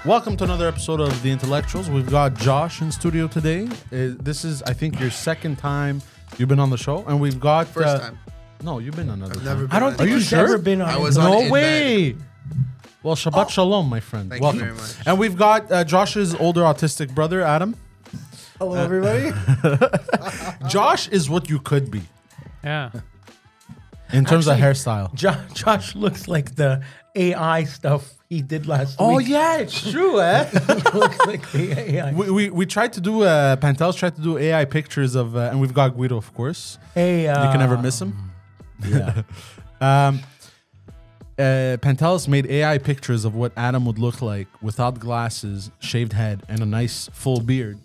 Welcome to another episode of The Intellectuals. We've got Josh in studio today. This is, I think, your second time you've been on the show. And we've got... First time. No, you've been another time. Never been I don't think he's ever been on. I was No on way. Well, Shabbat Shalom, my friend. Thank Welcome. you very much. And we've got Josh's older autistic brother, Adam. Hello, everybody. Josh is what you could be Yeah. in terms of Actually, hairstyle. Josh looks like the AI stuff he did last Oh, week. yeah, it's true, eh? He looks like the AI. we tried to do, Pantelis tried to do AI pictures of, and we've got Guido, of course. Hey, You can never miss him. Yeah. Pantelis made AI pictures of what Adam would look like without glasses, shaved head, and a nice full beard.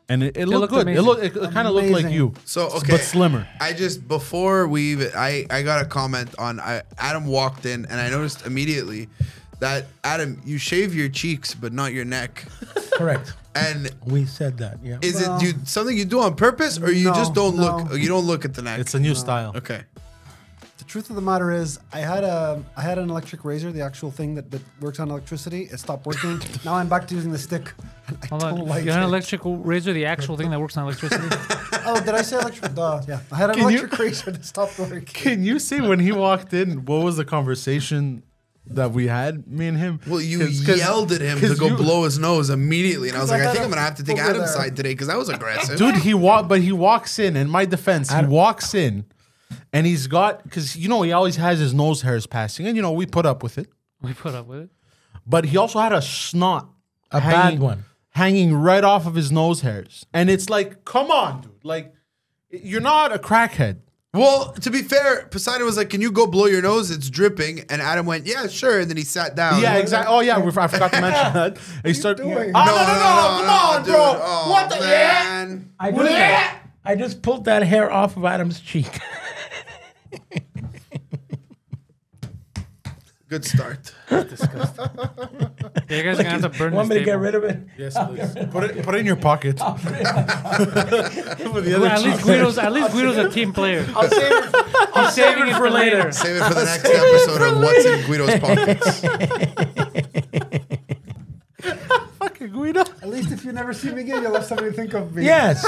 And it looked good. amazing. It kind of looked like you. So, okay. But slimmer. Before we even, I got a comment on, Adam walked in and I noticed immediately that, Adam, you shave your cheeks, but not your neck. Correct. And We said that, yeah. is it something you do on purpose or you just don't look, no. you don't look at the neck? It's a new style. Okay. The truth of the matter is, I had an electric razor, the actual thing that works on electricity. It stopped working. Now I'm back to using the stick. I Hold don't on. like You had an it. electrical razor, the actual thing that works on electricity? Oh, did I say electric? Duh, yeah. I had an Can you- electric razor that stopped working. Can you say when he walked in, what was the conversation that we had, me and him? Well, you 'Cause- yelled at him to 'cause go you- blow his nose immediately. And I was like, I I had think a- I'm going to have to take over Adam's there. side today because that was aggressive. Dude, he walks in. In my defense, he walks in, and he's got, because he always has his nose hairs passing, and we put up with it. We put up with it. But he also had a snot, A bad one. hanging right off of his nose hairs, and it's like, come on, dude, like you're not a crackhead. Well, to be fair, Poseidon was like, can you go blow your nose? It's dripping. And Adam went, yeah, sure. And then he sat down. Yeah, exactly. Oh yeah, I forgot to mention that. And he started. doing? Oh, no, come on, dude. bro. Oh, What the? man. I just pulled that hair off of Adam's cheek. Good start. Yeah, you guys are going to have to burn Want this me to get table. rid of it? Yes, please. Put it in your pocket. Well, at least Guido's a team player. I'll save it. He's saving it for later. Save it for the next episode of What's in Guido's Pockets. Fucking Guido. At least if you never see me again, you'll have somebody to think of me. Yes.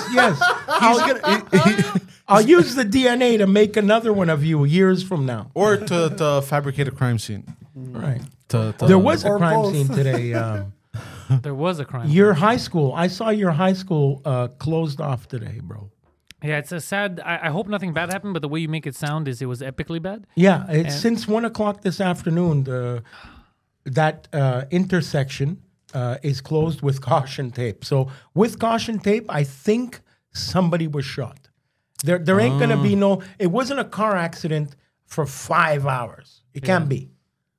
I'll use the DNA to make another one of you years from now. Or to fabricate a crime scene. Right. There There was a Or crime both. scene today. There was a crime. Your high school. I saw your high school closed off today, bro. Yeah, it's a sad. I hope nothing bad happened, but the way you make it sound is it was epically bad. Yeah, it's since 1 o'clock this afternoon. That intersection is closed with caution tape. So with caution tape, I think somebody was shot. There ain't gonna be no. It wasn't a car accident for 5 hours. It can't be.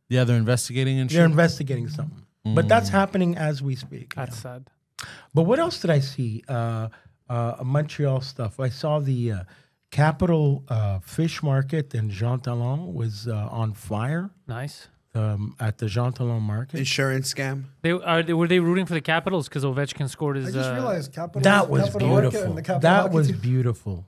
Yeah, they're investigating and They're shit. investigating something, but that's happening as we speak. That's sad. But what else did I see? Montreal stuff. I saw the Capital Fish Market in Jean Talon was on fire Nice. at the Jean Talon Market. Insurance scam. Were they rooting for the Capitals because Ovechkin scored I his? just realized Capital. That was Capital Market beautiful. and the Capital That Hockey was team. beautiful.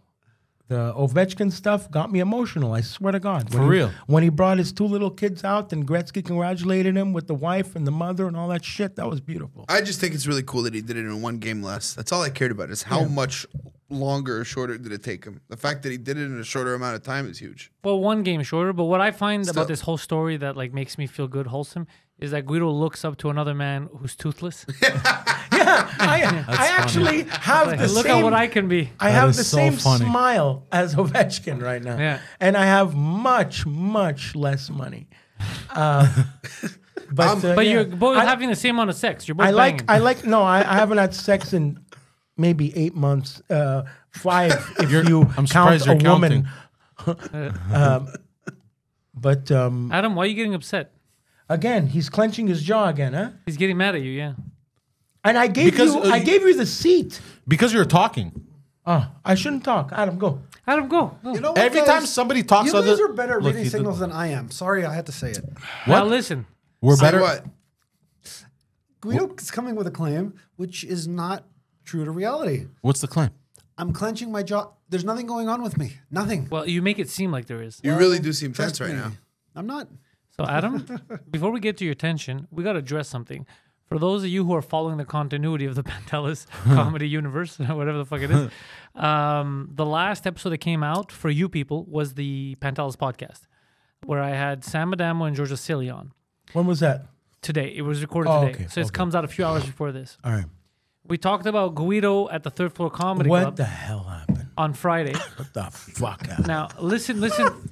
The Ovechkin stuff got me emotional. I swear to God. For real? When he brought his two little kids out and Gretzky congratulated him with the wife and the mother and all that shit, that was beautiful. I just think it's really cool that he did it in one game less. That's all I cared about is how much longer or shorter did it take him. The fact that he did it in a shorter amount of time is huge. Well, one game shorter. But what I find Still. about this whole story that makes me feel good, wholesome, is that Guido looks up to another man who's toothless. I actually have the Look same. at what I can be. I That have is the so same funny. smile as Ovechkin right now. Yeah. And I have much, much less money. But But yeah. you're both I- having the same amount of sex. You're both I banging. no, I haven't had sex in maybe 8 months, 5 if you I'm count surprised a you're woman. But Adam, why are you getting upset? again, he's clenching his jaw again, huh? He's getting mad at you, yeah. And I gave Because, I gave you the seat. Because you're talking. I shouldn't talk. Adam, go. Adam, go. You know what, Every guys? time somebody talks, You guys other are better at Look, reading he did- signals than I am. Sorry, I had to say it. Now listen. We're Say better. what? Guido is coming with a claim which is not true to reality. What's the claim? I'm clenching my jaw. There's nothing going on with me. Nothing. Well, you make it seem like there is. You really do seem Trust tense right me. now. I'm not. So, Adam, before we get to your tension, we got to address something. For those of you who are following the continuity of the Pantelis comedy universe, whatever the fuck it is, the last episode that came out for you people was the Pantelis podcast, where I had Sam Adamo and Georgia Silly on. When was that? Today. It was recorded today. Okay, So it comes out a few hours before this. All right. We talked about Guido at the Third Floor Comedy What Club the hell happened? on Friday. What the fuck happened? Now, listen.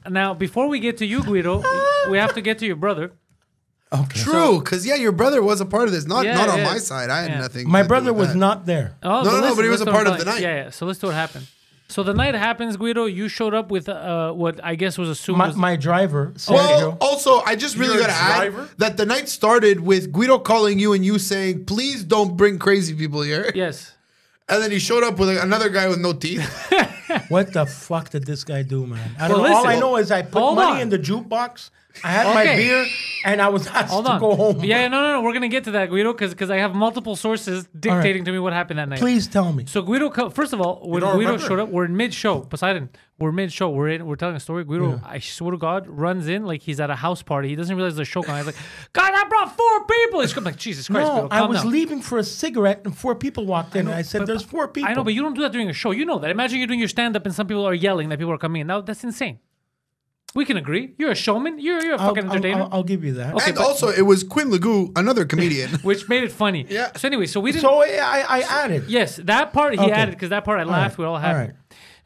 Now, before we get to you, Guido, we have to get to your brother. Okay. True, because your brother was a part of this. Not Yeah, on yeah. my side. I had nothing. My to do brother with was that. not there. Oh, No, but he was a listen part what of the I'm night. Yeah. So let's do what happened. So the night happens, Guido. You showed up with what I guess was assumed was My driver, Sergio. Well, also, I just really You're a got to add driver? that the night started with Guido calling you and you saying, "Please don't bring crazy people here." yes. And then he showed up with another guy with no teeth. What the fuck did this guy do, man? I Well, don't know. All I listen. know is I put Hold money on. in the jukebox. I had my Okay. beer, and I was asked Hold to on. go home. Yeah, no. We're gonna get to that, Guido, because I have multiple sources dictating to me what happened that night. Please tell me. So Guido, first of all, when don't Guido remember? showed up, we're in mid-show. Poseidon, we're mid-show. We're telling a story. Guido, I swear to God, runs in like he's at a house party. He doesn't realize there's a show going. He's like, God, I brought 4 people. He's like, Jesus Christ, No, Guido, I calm was down. leaving for a cigarette, and 4 people walked in, and I said, "There's 4 people." I know, but you don't do that during a show. You know that. Imagine you're doing your stand-up and some people are yelling that people are coming in. Now that's insane. We can agree. You're a showman. You're a fucking entertainer. I'll give you that. Okay, And but- also, it was Quinn Legoo, another comedian. which made it funny. Yeah. So anyway, so we didn't. So I added. Yes, that part he Okay. added because that part I laughed. We're all happy. All right.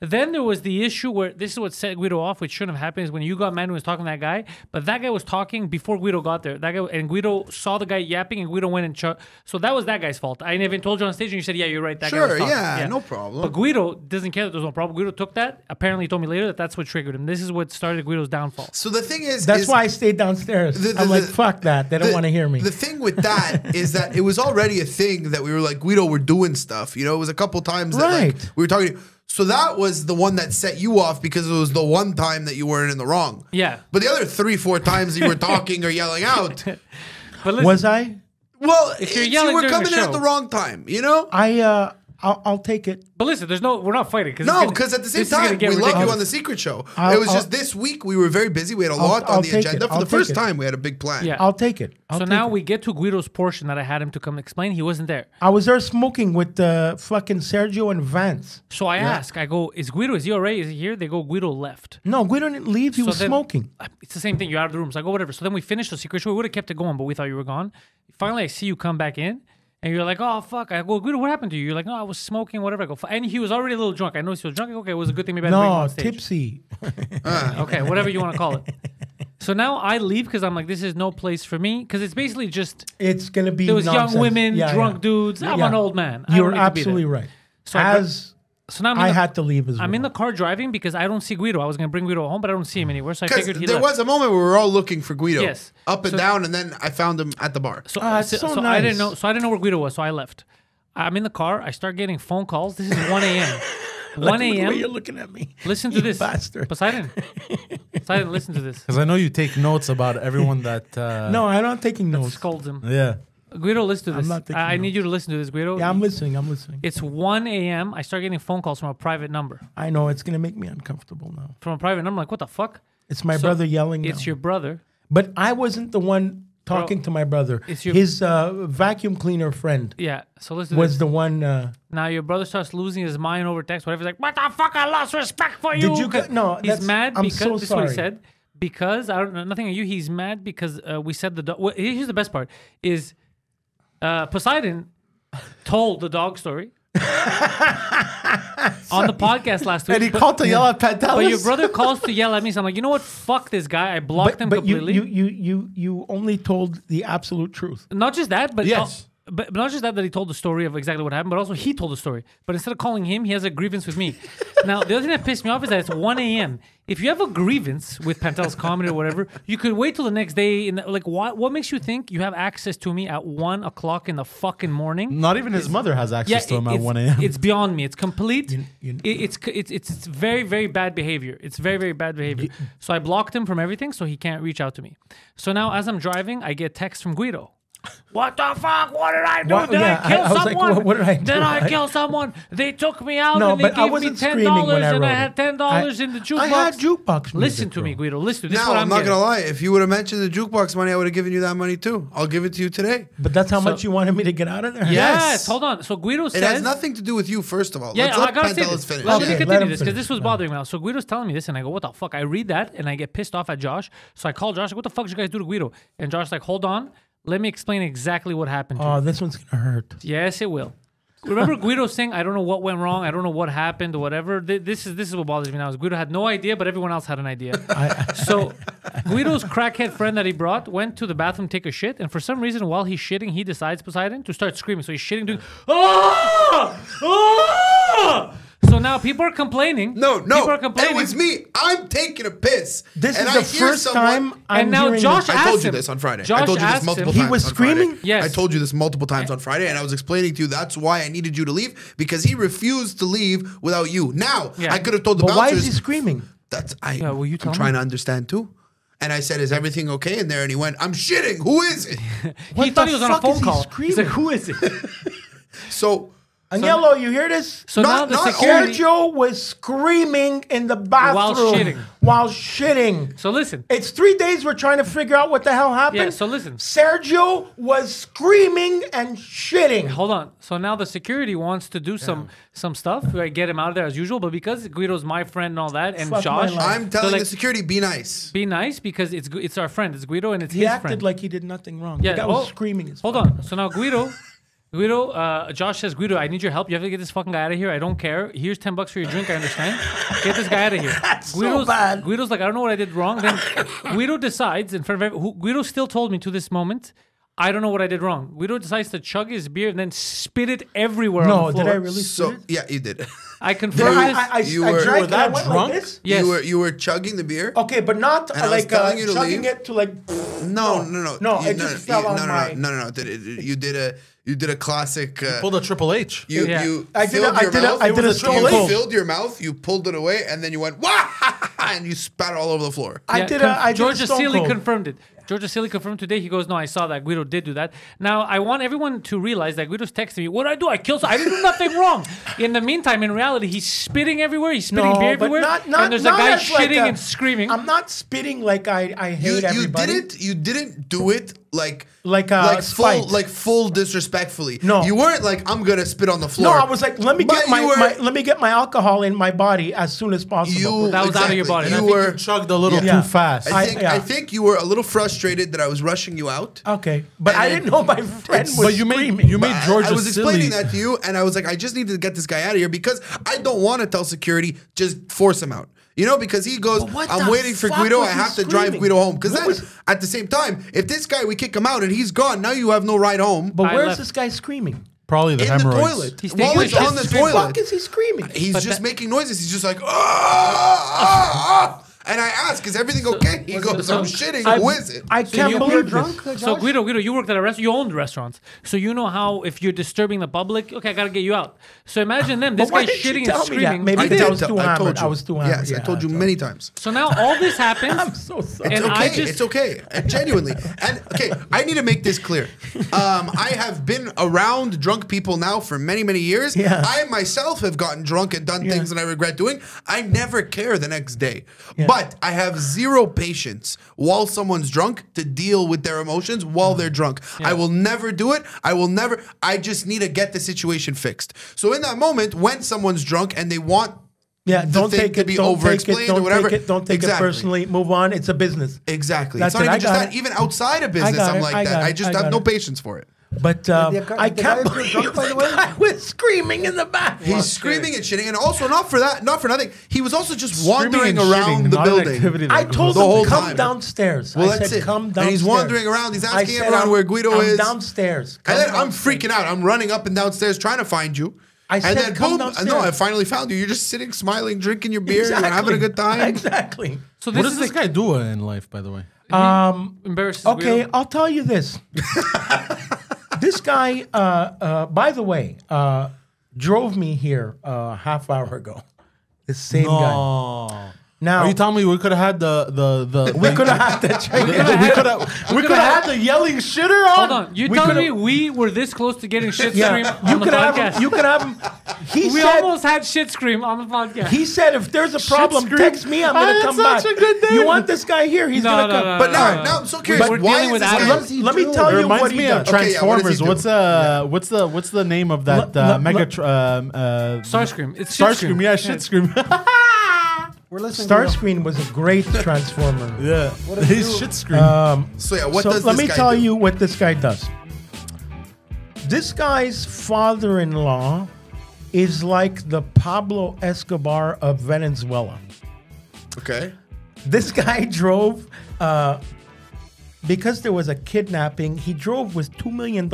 Then there was the issue where this is what set Guido off, which shouldn't have happened, is when you got mad when he was talking to that guy. But that guy was talking before Guido got there. That guy and Guido saw the guy yapping, and Guido went and so that was that guy's fault. I even told you on stage, and you said, "Yeah, you're right." That guy was Sure, talking. yeah, no problem. But Guido doesn't care that there's no problem. Guido took that. Apparently, he told me later that that's what triggered him. This is what started Guido's downfall. So the thing is, That's why I stayed downstairs. I'm like, fuck that. They don't want to hear me. The thing with that is that it was already a thing that we were like, Guido, we're doing stuff. You know, it was a couple times that like, Right. we were talking. So that was the one that set you off because it was the one time that you weren't in the wrong. Yeah. But the other 3-4 times you were talking or yelling out, But listen, Was I? well, If you're you yelling were during coming the in at show. the wrong time, you know? I'll take it. but listen, we're not fighting. No, because at the same time, we love you on the Secret Show. It was just this week we were very busy. We had a lot on I'll the take agenda. it. For I'll the first take it. time, we had a big plan. Yeah. I'll take it. So now we get to Guido's portion that I had him to come explain. He wasn't there. I was there smoking with fucking Sergio and Vance. So I ask, I go, is he all right? Is he here? They go, Guido left. No, Guido didn't leave. He So was then- smoking. It's the same thing. You're out of the room. So I go, whatever. So then we finished the Secret Show. We would have kept it going, but we thought you were gone. Finally, I see you come back in. And you're like, oh, fuck. I go, Guido, what happened to you? You're like, no, I was smoking, whatever. I go, and he was already a little drunk. I noticed he was drunk. I go, okay, it was a good thing maybe I didn't bring him No, on stage. tipsy. Okay, whatever you want to call it. So now I leave because I'm like, this is no place for me. Because it's basically just, It's gonna be. there was nonsense. young women, Yeah, drunk yeah. dudes. I'm Yeah. an old man. I don't You're need to be absolutely there. right. So So now I had to leave as well. I'm in the car driving because I don't see Guido. I was going to bring Guido home, but I don't see him anywhere. So I Because figured he there left. was a moment where we were all looking for Guido. Yes. Up and So- down, and then I found him at the bar. So, it's so I didn't nice. know. So I didn't know where Guido was. So I left. I'm in the car. I start getting phone calls. This is 1 a.m. 1 Look the way a.m. you're looking at me. Listen to You this, bastard. Poseidon. Poseidon, listen to this. Because I know you take notes about everyone that. No, I'm not taking notes. Scolds him. Yeah. Guido, listen to this. I'm not taking I need notes. you to listen to this, Guido. Yeah, I'm listening. I'm listening. It's 1 a.m. I start getting phone calls from a private number. I know it's gonna make me uncomfortable now. From a private number, like what the fuck? It's my So brother yelling. It's now. your brother. But I wasn't the one talking Bro, to my brother. it's your- His vacuum cleaner friend Yeah. So listen to was this. the one. Now your brother starts losing his mind over text. Whatever. He's like, what the fuck? I lost respect for you. Did you 'Cause no, He's that's- mad I'm because so this is what he sorry. said. Because I don't know nothing on you. He's mad because we said the dog. Well, here's the best part: is Poseidon told the dog story on the podcast last week. And he called to yell at Pantelis. But your brother calls to yell at me. So I'm like, you know what? Fuck this guy. I blocked him But completely. you only told the absolute truth. Not just that, but Yes. but not just that he told the story of exactly what happened, but also he told the story. But instead of calling him, he has a grievance with me. Now, the other thing that pissed me off is that it's 1 a.m. If you have a grievance with Pantelis comedy or whatever, you could wait till the next day. Like, what makes you think you have access to me at 1 o'clock in the fucking morning? Not even his mother has access to him at 1 a.m. It's beyond me. It's complete. You- It's very, very bad behavior. It's very, very bad behavior. So I blocked him from everything, so he can't reach out to me. So now, as I'm driving, I get text from Guido. What the fuck? What did I do? What- Did yeah, I kill I was like, someone? what did I do? Then I I- kill someone. They took me out No, and they but I gave me wasn't $10 screaming when I and I wrote had it. $10 in the jukebox. I had jukebox music, Listen to me, bro. Guido. Listen. This is Now, what I'm not getting. gonna lie. If you would have mentioned the jukebox money, I would have given you that money too. I'll give it to you today. But that's how So- much you wanted me to get out of there? Yes. Hold on. So Guido It says. has nothing to do with you, first of all. Yeah, Let's I let gotta say Pantelis this. finish. Let Okay, me let continue him this because finish. this was bothering me now. So Guido's telling me this, and I go, "What the fuck?" I read that, and I get pissed off at Josh. So I call Josh, like, "What the fuck did you guys do to Guido?" And Josh's like, "Hold on, let me explain exactly what happened." To Oh, you. this one's gonna hurt. Yes, it will. Remember Guido saying, "I don't know what went wrong. I don't know what happened or whatever." This is what bothers me now. Is Guido had no idea, but everyone else had an idea. So Guido's crackhead friend that he brought went to the bathroom to take a shit, and for some reason, while he's shitting, he decides Poseidon to start screaming. So he's shitting, doing ah! Ah! So now people are complaining. No, People are it complaining. was me. I'm taking a piss. This and is I the hear first someone- time I'm And now hearing Josh this. I told asked you him. this on Friday. Josh I told you this asked multiple him- times. He was on Friday. screaming? Yes. I told you this multiple times on Friday, and I was explaining to you that's why I needed you to leave because he refused to leave without you. Now Yeah. I could have told the But why bouncers. is he screaming? Yeah, will you tell I'm me? trying to understand too. And I said, "Is everything okay in there?" And he went, "I'm shitting. Who is it?" What He thought the he was on a fuck phone is he call. He's screaming? like, "Who is it?" So Agnello, you hear this? So Not- now the not security. Sergio was screaming in the bathroom shitting. While shitting. So listen. It's 3 days we're trying to figure out what the hell happened. Yeah. So listen. Sergio was screaming and shitting. Hold on. So now the security wants to do some stuff. Right, get him out of there as usual. But because Guido's my friend and all that, and Fuck Josh, my life. I'm telling like, the security, be nice. be nice because it's our friend. It's Guido and it's He his acted friend. like he did nothing wrong. Yeah, The guy was screaming. As Hold fuck. on. So now Guido, Josh says, "Guido, I need your help. You have to get this fucking guy out of here. I don't care. Here's $10 for your drink. I understand. Get this guy out of here." That's so bad. Guido's like, "I don't know what I did wrong." Then Guido decides in front of Guido still told me to this moment, "I don't know what I did wrong." Guido decides to chug his beer and then spit it everywhere No, on the floor. did I really So spit it? yeah, you did. I confirm this. You I were- drank you were it. I that went drunk? like this. Yes. You were chugging the beer. Okay, but not And I was like telling you to chugging leave. it to like. No. No, it just fell on my- No. You did a classic. Pulled a Triple H. You Yeah. you I did filled a- I your did a- mouth. I did a you Stone Cold. filled your mouth. You pulled it away, and then you went wah, and you spat all over the floor. I did a George Stone Asili Cold. confirmed it. George Asili confirmed today. He goes, "No, I saw that. Guido did do that." Now, I want everyone to realize that Guido's texting me. "What did I do? I killed someone. I didn't do nothing wrong." In the meantime, in reality, he's spitting everywhere. He's spitting beer but everywhere. not, and there's a guy as like shitting and screaming. I'm not spitting like I hate everybody. You didn't do it like full disrespectfully. No. You weren't like, "I'm gonna spit on the No, floor." I was like, let me But get you were- let me get my alcohol in my body as soon as possible. That was out of your body. You I I think were. you chugged a little Yeah. too fast. I think you were a little frustrated that I was rushing you out. Okay, but And I didn't know my friend was But you made screaming. you made George I was explaining Asili. that to you, and I was like, I just need to get this guy out of here because I don't want to tell security, just force him out. You know, because he goes, But what "I'm the waiting for fuck Guido. was I he have to drive screaming? Guido home." Because What then, was- at the same time, if this guy, we kick him out and he's gone, now you have no ride home. But I where's left. this guy screaming? Probably the in the hemorrhoids. toilet. He's While taking he's a on the shit. What the toilet, fuck is he screaming? he's But just that- making noises. He's just like, "Ah." And I ask, "Is everything okay?" He goes, so- "I'm shitting. I- Who is it?" I can't you were believe drunk, this. So Josh? Guido, you worked at a restaurant. You owned restaurants, so you know how if you're disturbing the public, okay, I gotta get you out. So imagine them. This But why guy's did you shitting tell and me that? screaming. Maybe I because did. I was too I told hammered. you. I was too hammered. Yes, I Yeah, told you many times. So now all this happens. I'm so sorry. It's And okay. I just- It's okay. Genuinely. And okay, I need to make this clear. I have been around drunk people now for many, many years. Yeah. I myself have gotten drunk and done things that I regret doing. I never care the next day. Yeah. But I have zero patience while someone's drunk to deal with their emotions while they're drunk. I will never do it. I just need to get the situation fixed. So in that moment, when someone's drunk and they want Yeah, the don't thing take to it. be Don't take over-explained it. or Don't whatever. take it. Don't take it Exactly. personally. Move on. It's a business. Exactly. That's It's not it. I even just got that. it. Even outside of business, got I'm it. like I that. got I it. just I have got no it. patience for it. But the I guy can't was believe drunk, by the way? I was screaming in the back. He's screaming and shitting, and also not for nothing. He was also just wandering Screaming and around shitting, the not an building. activity that I goes told The whole him come time. downstairs. Well, I that's said it. come And downstairs. he's wandering around. He's I asking said, everyone where Guido I'm is. downstairs. And then Come I'm downstairs. freaking out. I'm running up and downstairs trying to find you. I and said, then come boom! downstairs. No, I finally found you. You're just sitting, smiling, drinking your beer, you're having a Exactly. good time. Exactly. So What this does is this guy do in life, by the way? embarrasses Okay, Guido. I'll tell you this. This guy, by the way, drove me here a half hour ago. The same guy. Now Are you telling me we could have had the we could have had that. we could have had the yelling shitter on? Hold on. You're We telling could've- me we were this close to getting shit scream Yeah, on the podcast? You could have him. He We said. almost had shit scream on the podcast. He said, "If there's a problem, scream. text me. I'm gonna That's come back." such a good name. You want this guy here? He's No, gonna no, come. no, But no, now, no. now I'm so curious. We're Why dealing is with this Adam. guy? Let me tell It you reminds what he me does. of Okay, yeah, what does Transformers. he do? What's the name of that mega Starscream. It's Starscream? Yeah, shit scream. We're listening. to Starscream was a great transformer. Yeah, What does he his do? shit scream. So yeah, what So does let this me guy tell do? you what this guy does. This guy's father-in-law is like the Pablo Escobar of Venezuela. Okay. This guy drove, because there was a kidnapping, he drove with $2 million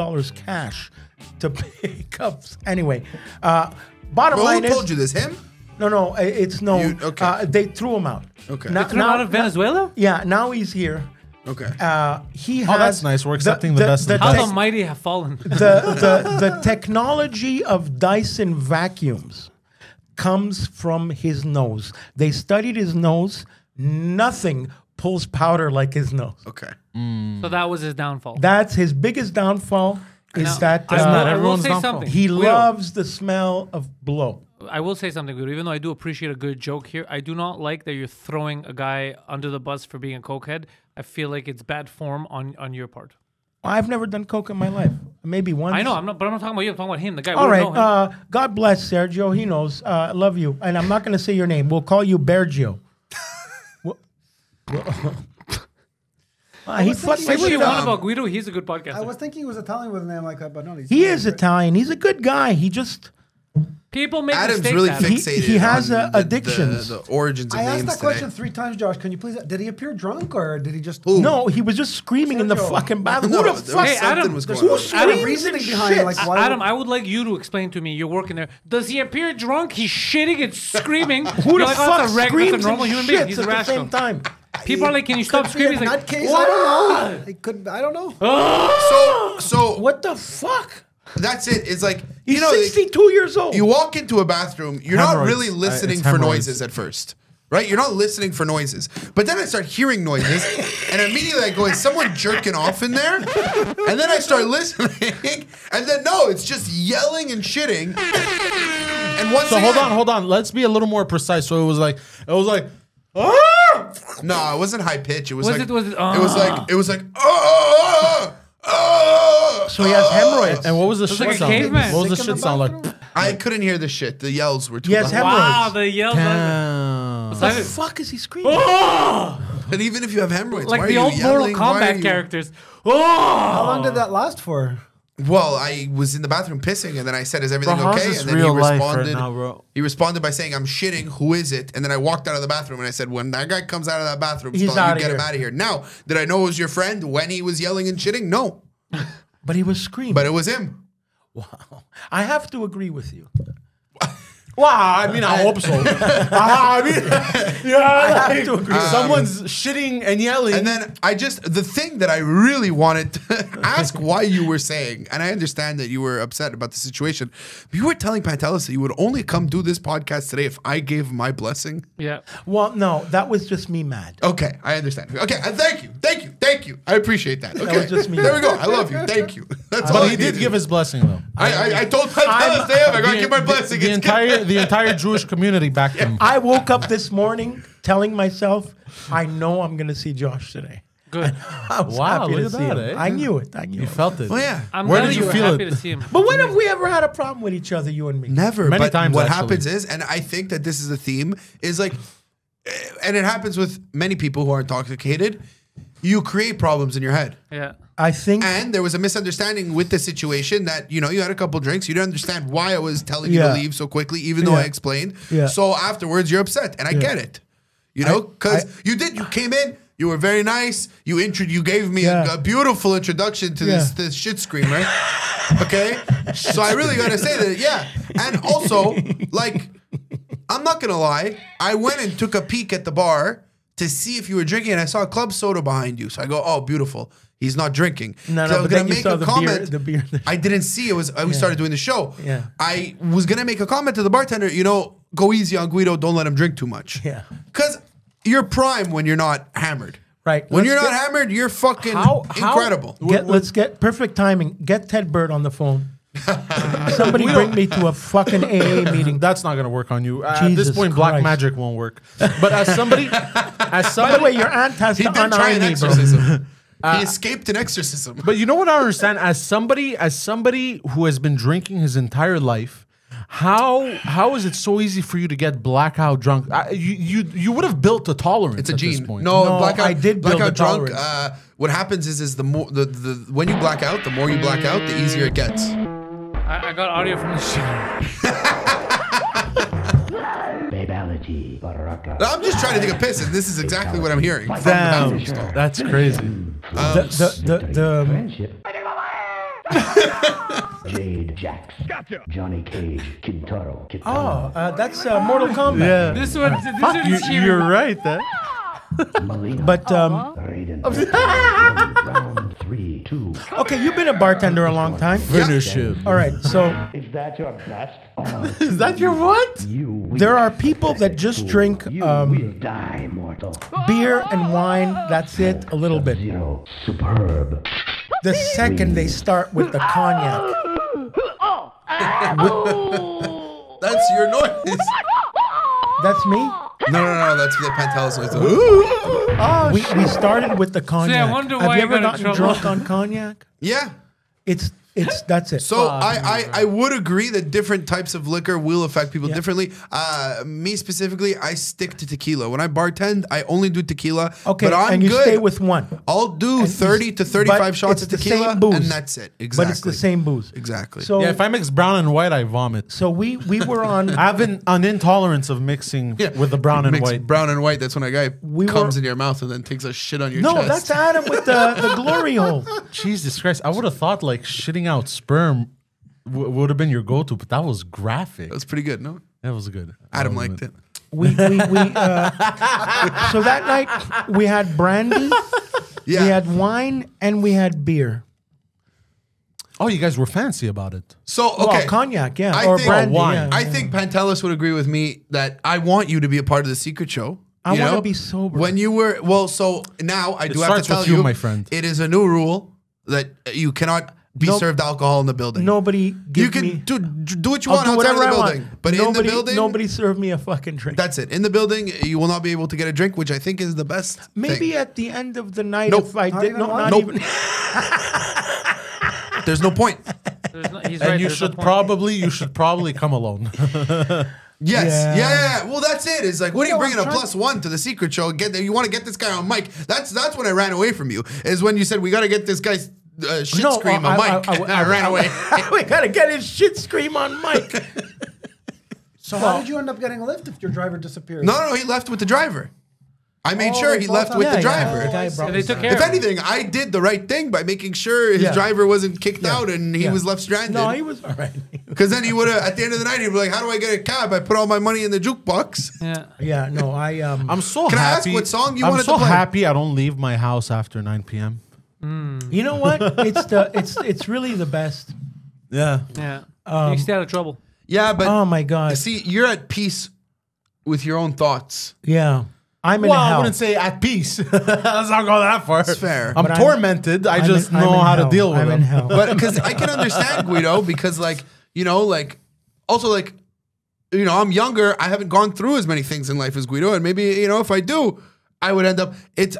cash to pick up. Anyway, bottom Well, line who is, told you this? Him? no, it's known. okay. They threw him out. Okay. Now, Threw him out of Venezuela? Yeah, now he's here. Okay. He has. Oh, that's nice. We're accepting the best of the How best. the mighty have fallen. the technology of Dyson vacuums comes from his nose. They studied his nose. Nothing pulls powder like his nose. Okay. So that was his downfall. That's his biggest downfall. Is Now, that I will- I will everyone's say downfall. something. he Guido, loves the smell of blow. I will say something, Guido. Even though I do appreciate a good joke here, I do not like that you're throwing a guy under the bus for being a cokehead. I feel like it's bad form on your part. I've never done coke in my life. Maybe once. I know, I'm not talking about you. I'm talking about him, the guy. All we right. don't know him. God bless Sergio. He knows. Love you. And I'm not going to say your name. We'll call you Bergio. He fucked Say my what you shit want up. about Guido. He's a good podcaster. I was thinking he was Italian with a name like that, but no, He is Italian. He's a good guy. He just People make Adam's mistakes. really Adam. fixated. He has, on addictions. The origins of I asked names that question today. 3 times, Josh. Can you please? Did he appear drunk or did he just? Who? no. He was just screaming in the Sergio. fucking bathroom. No, Who there the was fuck? Hey, something Adam, was there's going Who on. screams reasoning and behind it, shits? like why? Adam, I would like you to explain to me. You're working there. Does he appear drunk? He's shitting and screaming. Who You're the like, fuck that's a screams that's a normal and human being. shits He's at the irrational. same time? People are like, can you stop Could be a screaming? He's like, nutcase. I don't know. It could. I don't know. So What the fuck? that's it. It's like He's you know, 62 years old. you walk into a bathroom, you're not Hemorrhoids. really listening It's for hemorrhoids. noises at first. Right? You're not listening for noises. But then I start hearing noises, and immediately I go, is someone jerking off in there? And then I start listening, and then no, it's just yelling and shitting. And once So again, hold on. Let's be a little more precise. So it was like, no, it wasn't high pitch. It was, Was like it- was it- it was like oh. So he has hemorrhoids. and what was the shit like a sound? caveman. What was the Sick in shit sound like? bathroom? I couldn't hear the shit. The yells were too Yes, loud. wow, hemorrhoids. the yells. Damn. What the fuck is he screaming? But even if you have hemorrhoids, Like why the are old you Mortal yelling? Why are Kombat you- characters. How Oh! long did that last for? Well, I was in the bathroom pissing, and then I said, "Is everything Bro, how's okay?" this And then real he life right responded. now, bro? He responded by saying, "I'm shitting. Who is it?" And then I walked out of the bathroom, and I said, "When that guy comes out of that bathroom, He's Stall, you outta get him here." out of here." Now, did I know it was your friend when he was yelling and shitting? No, But he was screaming. but it was him. Wow. I have to agree with you. Wow, I mean, I hope so. I mean, yeah, I have to agree. someone's shitting and yelling. And then the thing that I really wanted to ask why you were saying, and I understand that you were upset about the situation, but you were telling Pantelis that you would only come do this podcast today if I gave my blessing. Yeah. Well, no, that was just me mad. Okay, I understand. Okay, thank you. I appreciate that. Okay, was just me. There we go. I love you. Thank you. That's all but I he did needed. give his blessing, though. I told Pantelis, damn, I gotta give my blessing. The It's the entire Jewish community backed him. I woke up this morning telling myself, I know I'm going to see Josh today. Good. I was Wow, happy look to at see that, him. eh? I knew it. I knew You it. felt it. Oh yeah. I'm Where glad did that you you were feel happy it? to see him. But when have we ever had a problem with each other, you and me? Never. Many but times, what actually. happens is, and I think that this is a theme, is like, and it happens with many people who are intoxicated, you create problems in your head. Yeah. I think And there was a misunderstanding with the situation that, you know, you had a couple drinks. You didn't understand why I was telling you to Yeah. leave so quickly, even though Yeah. I explained. Yeah. So afterwards, you're upset. And I get it. You know, because I- you came in, you were very nice. You gave me Yeah. a beautiful introduction to Yeah. this shit screamer. Okay? So I really got to say that, yeah. And also, like, I'm not going to lie. I went and took a peek at the bar to see if you were drinking, and I saw a club soda behind you. So I go, oh, beautiful. He's not drinking. No, So I was but gonna then you make saw a the comment. beer. I didn't see it was. We started doing the show. Yeah. I was gonna make a comment to the bartender. You know, go easy on Guido. Don't let him drink too much. Yeah. Because you're prime when you're not hammered. Right. When Let's you're not get- hammered, you're fucking How- incredible. Let's get perfect timing. Get Ted Bird on the phone. Somebody bring me to a fucking AA meeting. That's not gonna work on you. At this Jesus point, black Christ. magic won't work. But as somebody, By the way, your aunt has He to did try unarm an me, bro. exorcism. He escaped an exorcism. but you know what I don't understand? As somebody who has been drinking his entire life, how is it so easy for you to get blackout drunk? You would have built a tolerance. It's a at this gene. point. No, No, blackout. I did build blackout a drunk. tolerance. What happens is the more the when you black out, the more you black out, the easier it gets. I got audio from the show. Babality, Baraka. I'm just trying to take a piss, and this is exactly what I'm hearing. From the Damn, bathroom stall. that's crazy. The Friendship. Jade Jax. Johnny Cage. Kintaro. Kitano. that's Mortal Kombat. Yeah, This one, this one is cheering. you're right. That Melina. But Raiden. Round 3, 2. okay, you've been a bartender a long time. finish him. All right, so Is that your best? Is that your what? You will. there are people that just drink You will die, mortal. beer and wine. That's it, a little bit. Zero. Superb. The second they start with the cognac, That's your noise. that's me. No. That's the Pantelis noise. We started with the cognac. wonder Have why you you ever got in gotten trouble. drunk on cognac? Yeah. It's that's it. So I would agree that different types of liquor will affect people Yeah. differently. Me specifically, I stick to tequila. When I bartend, I only do tequila. Okay, but I'm and you good. stay with one. I'll do And 30 to 35 but shots of it's the tequila, same booze. and that's it. Exactly. But it's the same booze. Exactly. So Yeah, if I mix brown and white, I vomit. so we were on. I have an intolerance of mixing Yeah. with the brown and Mix white. brown and white. That's when a guy We comes were- in your mouth and then takes a shit on your No, chest. that's Adam with the glory hole. Jesus Christ! I would have thought like shitting out sperm would have been your go-to, but that was graphic. That was pretty good, no? That was good. Adam That was liked good. it. So that night we had brandy, Yeah. we had wine, and we had beer. Oh, you guys were fancy about it. So, Well, okay. cognac, yeah, I or think- brandy. wine. Yeah, I yeah. think Pantelis would agree with me that I want you to be a part of the secret show. I you wanna know? be sober. When you were, well, so now I do have to starts tell with you, you, my friend. it is a new rule that you cannot be Nope. served alcohol in the building. Nobody give You can me. do what you I'll want do outside of whatever the I building. want. But in the building, nobody served me a fucking drink. that's it. In the building, you will not be able to get a drink, which I think is the best Maybe thing. at the end of the night, Nope. if I Not did even not, one? not Nope. even. There's no point. He's And right, you there's no should point. you should probably come alone. Yes. Yeah. Yeah. Well, that's it. It's like, what are you No, bringing I'm a trying- +1 to the secret show? You want to get this guy on mic. That's when I ran away from you. Is when you said we got to get this guy's shit scream on mic. I ran away. We gotta get his shit scream on mic. So how did you end up getting a lift if your driver disappeared? No, he left with the driver. I made Oh, sure they he both left have- with Yeah, the yeah, driver. the guy brought They us took out. care If of it. anything, I did the right thing by making sure his Yeah. driver wasn't kicked out and he Yeah. was left stranded. No, he was all right. Because then he would have, at the end of the night, he'd be like, how do I get a cab? I put all my money in the jukebox. Yeah. Yeah, no, I'm so Can I ask happy. what song you I'm wanted so to play? happy I don't leave my house after 9 p.m. You know what? It's really the best. Yeah. Yeah. You stay out of trouble. Yeah, but Oh my god. see, you're at peace with your own thoughts. Yeah, I'm in Well, I hell. wouldn't say at peace. Let's not go that far. It's fair. I'm But I'm- tormented. I just I'm know in how hell. to deal with I'm them. in hell. But because I can understand Guido, because like, you know, like, also like, you know, I'm younger. I haven't gone through as many things in life as Guido. And maybe, you know, if I do, I would end up,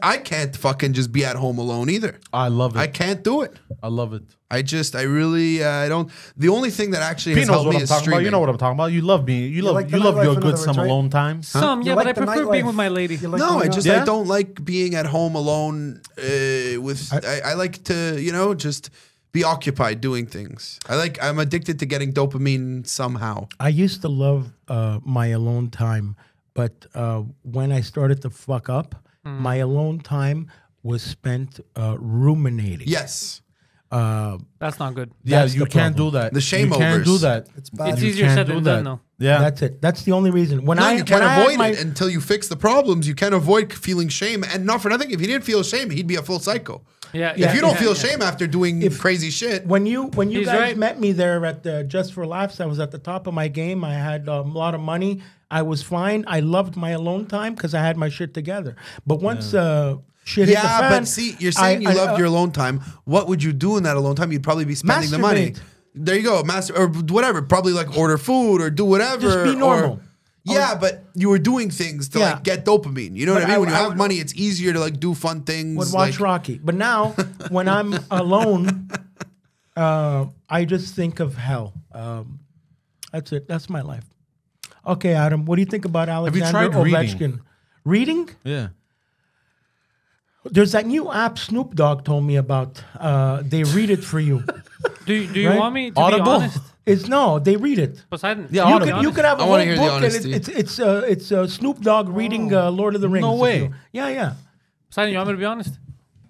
I can't fucking just be at home alone either. I love it. I can't do it. I love it. I really, I don't. The only thing that actually He has knows helped what me I'm is talking streaming. about. You know what I'm talking about. You love me. You love like the you love nightlife, your in good other some words, right? alone time. Some, You yeah, like but I the prefer nightlife. being with my lady. You like No, going I out? just Yeah? I don't like being at home alone. I like to, you know, just be occupied doing things. I'm addicted to getting dopamine somehow. I used to love my alone time, but when I started to fuck up, my alone time was spent ruminating. Yes, That's not good. Yeah, That's you the can't problem. do that. The shame You can't do overs. that. It's bad. It's You easier can't said do than that. done, though. Yeah. That's it. That's the only reason. When no, I you can't when I had avoid my- it until you fix the problems. You can't avoid feeling shame, and not for nothing. If he didn't feel shame, he'd be a full psycho. Yeah, If you don't yeah, feel yeah. shame after doing crazy shit, When you He's guys right. met me there at the Just for Laughs, I was at the top of my game. I had a lot of money. I was fine. I loved my alone time because I had my shit together. But once shit hit the yeah, fan, but see, you're saying you loved your alone time. What would you do in that alone time? You'd probably be spending the money. Masturbate. There you go, or whatever. Probably like order food or do whatever. Just be normal. Yeah, but you were doing things to Yeah. like get dopamine. You know But what I mean? When you I have would- money, it's easier to like do fun things. would watch like, Rocky. But now, when I'm alone, I just think of hell. That's it. That's my life. Okay, Adam, what do you think about you Alexander tried reading? Ovechkin? Reading? Yeah. There's that new app Snoop Dogg told me about. They read it for you. Do you Right? want me to Audible? be honest? They read it. Poseidon. Yeah, You Audible. could have a I whole wanna hear the book and honesty. it's Snoop Dogg reading Lord of the Rings. No if way. you- Yeah. Poseidon, you want me to be honest?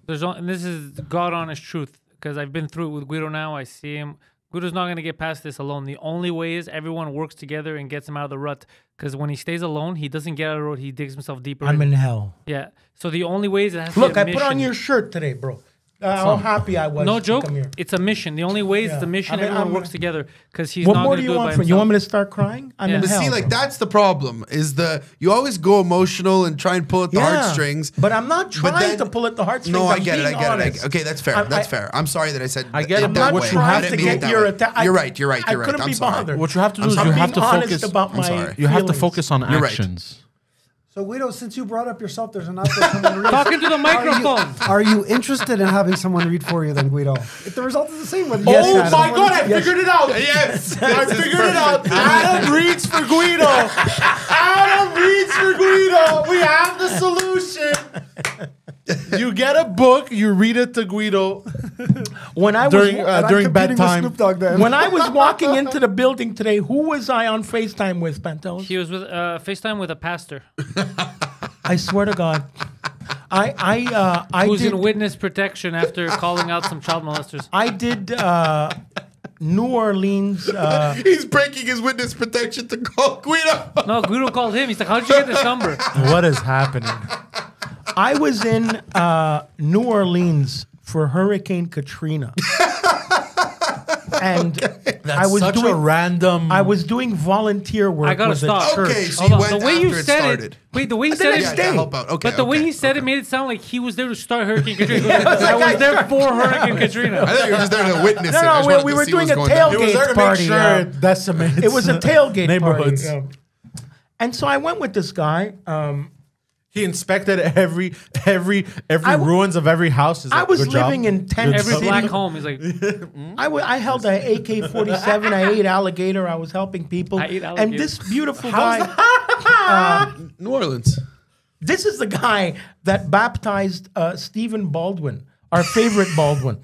And this is God honest truth because I've been through it with Guido now. I see him. Guido's not going to get past this alone. The only way is everyone works together and gets him out of the rut. Because when he stays alone, he doesn't get out of the rut. He digs himself deeper. I'm in hell. Yeah. So the only way is it has Look, to I be a put on mission. your shirt today, bro. How happy I was. No to joke. come here. It's a mission. The only way is Yeah. the mission. I mean, Everyone I'm- works together because he's What not more going do to you do it by want from me? himself. You want me to start crying? I'm Yeah. in But hell. See, like bro. that's the problem. Is you always go emotional and try and pull at the heartstrings. But I'm not But trying then- to pull at the heartstrings. No, I I'm get it. I being get it. honest. Okay, that's fair. I- That's fair. I'm sorry that I said. I get it, I'm but not what you trying have to to mean get it that your way. attack. You're right. You're right. I You're right. couldn't I'm be sorry. bothered. What you have to do I'm is you being have to honest focus. about my sorry. You have to feelings. focus on You're right. actions. So Guido, since you brought up yourself, there's an app that someone reads. Talking to the microphone. Are you interested in having someone read for you then, Guido? If the result is the same, whether Yes, you Adam. someone- Yes. it out. Yes, I figured it out. Adam reads for Guido. Adam reads for Guido. We have the solution. You get a book, you read it to Guido When I was during And I'm during competing with bedtime. Snoop Dogg then. when I was walking into the building today, who was I on FaceTime with, Pantelis? He was with FaceTime with a pastor I swear to God, I who's did in witness protection after calling out some child molesters. I did New Orleans. He's breaking his witness protection to call Guido. No, Guido called him. He's like, "How'd you get this number?" What is happening? I was in New Orleans for Hurricane Katrina. And I was Such a doing random. I was doing volunteer work I gotta with stop. a church. Okay, so Hold you on. went The way after you it said started. it. Wait, the way you didn't said it. Yeah, stay. to help out. Okay, But the way okay, he said okay. it made it sound like he was there to start Hurricane Katrina. I was there for Hurricane Katrina. I thought you were just there to witness it. I No, just we wanted to were see doing what's a going down. tailgate It was there to party. make sure it decimates. It was a tailgate neighborhoods. party. And so I went with this guy. He inspected every I w- ruins of every house. He's I like, was "Good job." living in tent Every city. black home, he's like, I held an AK-47. I ate alligator. I was helping people. I ate And alligator. this beautiful guy. New Orleans. This is the guy that baptized Stephen Baldwin, our favorite Baldwin.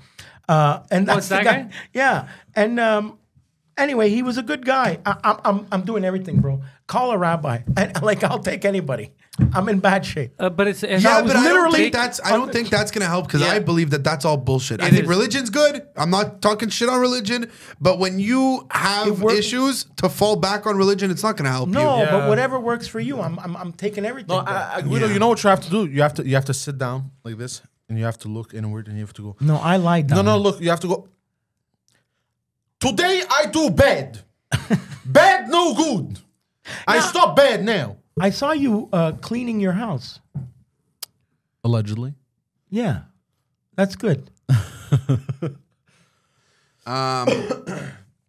And that's it's the that guy. guy? Yeah. And anyway, he was a good guy. I'm doing everything, bro. Call a rabbi. And, like, I'll take anybody. I'm in bad shape. but it's Yeah, was but I don't literally- think that's gonna help because I believe that that's all bullshit. I It think is. religion's good. I'm not talking shit on religion, but when you have we're- issues to fall back on religion, it's not gonna help No, you. but whatever works for you, I'm taking everything. No, bro. Guido, you know what you have to do? You have to sit down like this, and you have to look inward, and you have to go. No, I lied down. No, look, you have to go. Today I do bad. Bad no good. I stop bad now. I saw you cleaning your house. Allegedly. Yeah, that's good.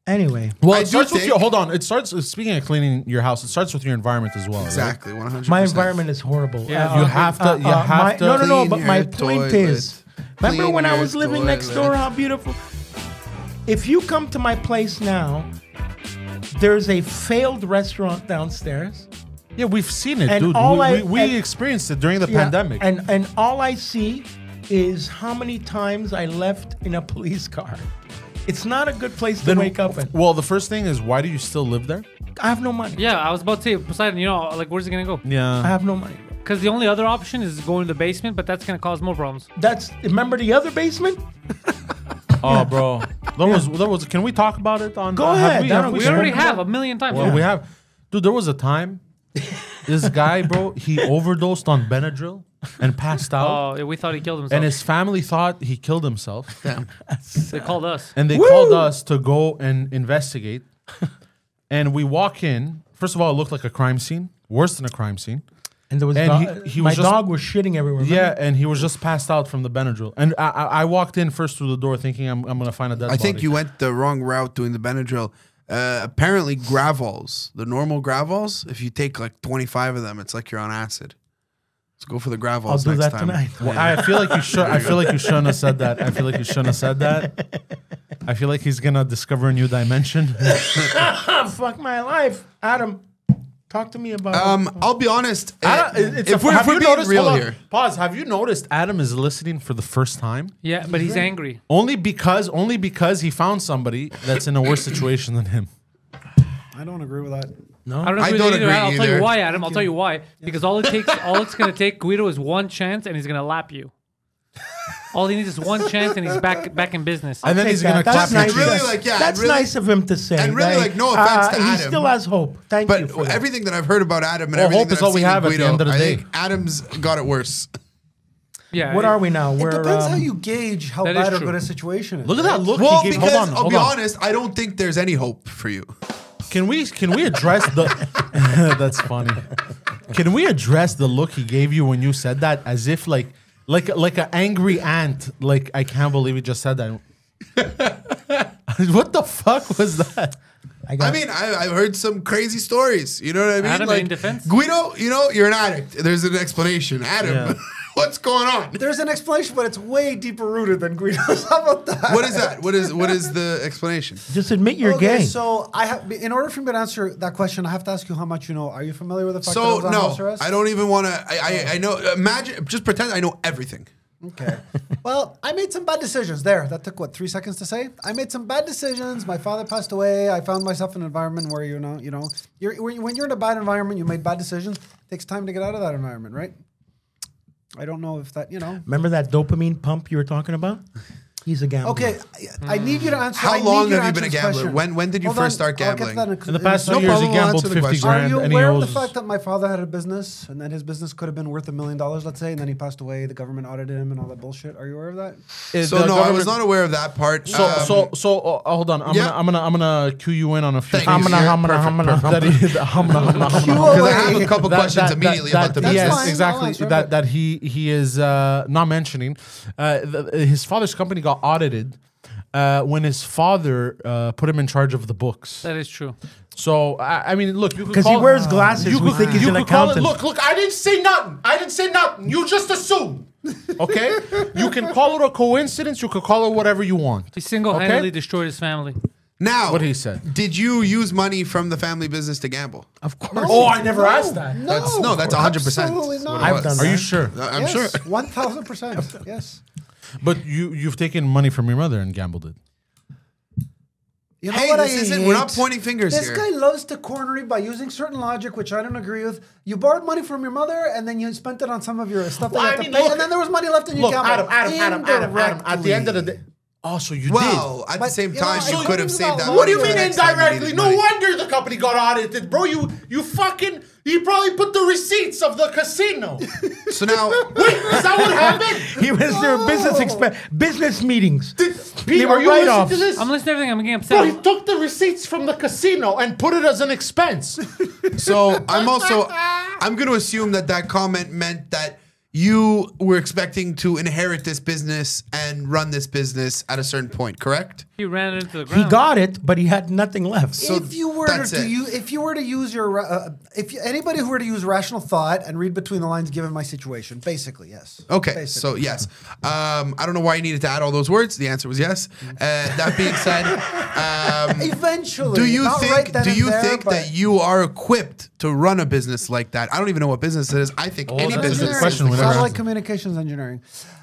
Anyway, Well, I it do starts with think- your. Hold on. It starts. Speaking of cleaning your house, it starts with your environment as well. right? Exactly, 100%. my environment is horrible. Yeah, You have to. You have to. No. Clean But my your point toilet. is, remember Clean when I your was living next toilet. door? How beautiful! If you come to my place now, there's a failed restaurant downstairs. Yeah, we've seen it, And dude. all We and- experienced it during the Yeah, pandemic. and all I see is how many times I left in a police car. It's not a good place to wake up in. Well, the first thing is, why do you still live there? I have no money. yeah, I was about to say, Poseidon, you know, like, where's it going to go? I Yeah. have no money. Because the only other option is going to the basement, but that's going to cause more problems. Remember the other basement? Oh, bro. There was. Can we talk about it on? Go ahead. We, I have don't- we We already spoken have about a million times. Well, we have. Dude, there was a time. This guy, bro, he overdosed on Benadryl. and passed out. Oh, yeah, we thought he killed himself. And his family thought he killed himself. Damn. They called us. And they called us to go and investigate. And we walk in. First of all, it looked like a crime scene. Worse than a crime scene. And there was he my was just- dog was shitting everywhere. Yeah, remember? and he was just passed out from the Benadryl. And I walked in first through the door thinking I'm going to find a dead I think body. you went the wrong route doing the Benadryl. Apparently, Gravols, the normal Gravols, if you take like 25 of them, it's like you're on acid. Let's go for the Gravols I'll do next that time. tonight. Well, I feel like you should. I feel like you shouldn't have said that. I feel like you shouldn't have said that. I feel like he's gonna discover a new dimension. Fuck my life, Adam. Talk to me about. I'll be honest. If we're being real hold on, here, pause. Have you noticed Adam is listening for the first time? Yeah, but he's angry. Only because he found somebody that's in a worse situation than him. I don't agree with that. no, I don't I agree don't with you agree I'll tell either. you why, Adam. I'll tell you why. Because all it's going to take Guido is one chance, and he's going to lap you. All he needs is one chance, and he's back in business. And then Take he's gonna that. That's clap nice. your really, cheeks. like, yeah, That's really- nice of him to say. and really, like, no offense to he Adam. still has hope. Thank you. but For that. everything that I've heard about Adam and Well, everything hope that is I've all we seen in have at the Guido, end of the I day. think Adam's got it worse. Yeah. What are we now? It We're depends how you gauge how that is bad or true. good a situation is. Look at that look Well, he gave. because Hold on, I'll hold be on. honest, I don't think there's any hope for you. Can we address the? That's funny. Can we address the look he gave you when you said that, as if like an angry ant? Like, I can't believe he just said that. What the fuck was that? I mean, I've heard some crazy stories. You know what I mean? Adam, in defense? Guido, you're an addict. There's an explanation. Adam, Yeah. what's going on? There's an explanation, but it's way deeper rooted than Guido's. How about that? What is that? What is the explanation? just admit you're Okay, gay. so I have, in order for me to answer that question, I have to ask you how much you know. Are you familiar with the fact that I So was on house no, arrest? I don't even want to. I know. Imagine, just pretend I know everything. Okay. Well, I made some bad decisions there. That took, 3 seconds to say? I made some bad decisions. My father passed away. I found myself in an environment where, when you're in a bad environment, you made bad decisions. It takes time to get out of that environment, right? I don't know if that, Remember that dopamine pump you were talking about? He's a gambler. Okay, I need you to answer. How I need long you to have you been answer a this gambler? question. When did you Hold first on, start I'll get to gambling? that In the past 2 No years, problem, he I'll gambled answer the 50 question. Are grand, you and he aware of the owes. fact that my father had a business and that his business could have been worth $1 million, let's say, and then he passed away, the government audited him and all that bullshit? Are you aware of that? So no, I was not aware of that part. So hold on. I'm gonna cue you in on a few. Thank you. That he- Because I have a couple questions immediately about the That's yes, business. fine, I'll exactly. answer, That but- that he is not mentioning. His father's company got audited when his father put him in charge of the books. That is true. So I mean, look, you could Because he call- wears glasses. You we could, think he's you an could call it. accountant. Look, I didn't say nothing. You just assume. Okay, you can call it a coincidence. You could call it whatever you want. He single-handedly Okay? destroyed his family. Now, What he said. Did you use money from the family business to gamble? Of course. Oh, I never asked that. That's 100%. Absolutely not. I've done Are you that. sure? I'm sure. 1,000%. Yes. But you've taken money from your mother and gambled it. You know Hey, what this I isn't. hate? We're not pointing fingers This here. guy loves to corner me by using certain logic, which I don't agree with. You borrowed money from your mother, and then you spent it on some of your stuff that Well, you I had mean, to pay, look- and then there was money left in your Look, account. Adam. At the end of the day. Oh, so you Well, at the But, same you know, time, I you couldn't could have do saved that that long money. term. for the next time you needed money. wonder the company got audited, bro. You fucking. He probably put the receipts of the casino. So now, Wait, is that what happened? He was there business meetings. Pete, They were are you listening write-offs. to this? I'm listening to everything. I'm getting Bro, he upset. took the receipts from the casino and put it as an expense. so I'm going to assume that comment meant that you were expecting to inherit this business and run this business at a certain point, correct? He ran it into the ground. He got it, but he had nothing left. So if you were that's it. to use your, anybody who were to use rational thought and read between the lines, given my situation, basically yes. Okay, Basically. so yes. I don't know why you needed to add all those words. The answer was yes. That being said, Eventually, do you not think right then and there, that but- you are equipped to run a business like that? I don't even know what business it is. I think any that's a good business. question. is We never Satellite answered. communications engineering.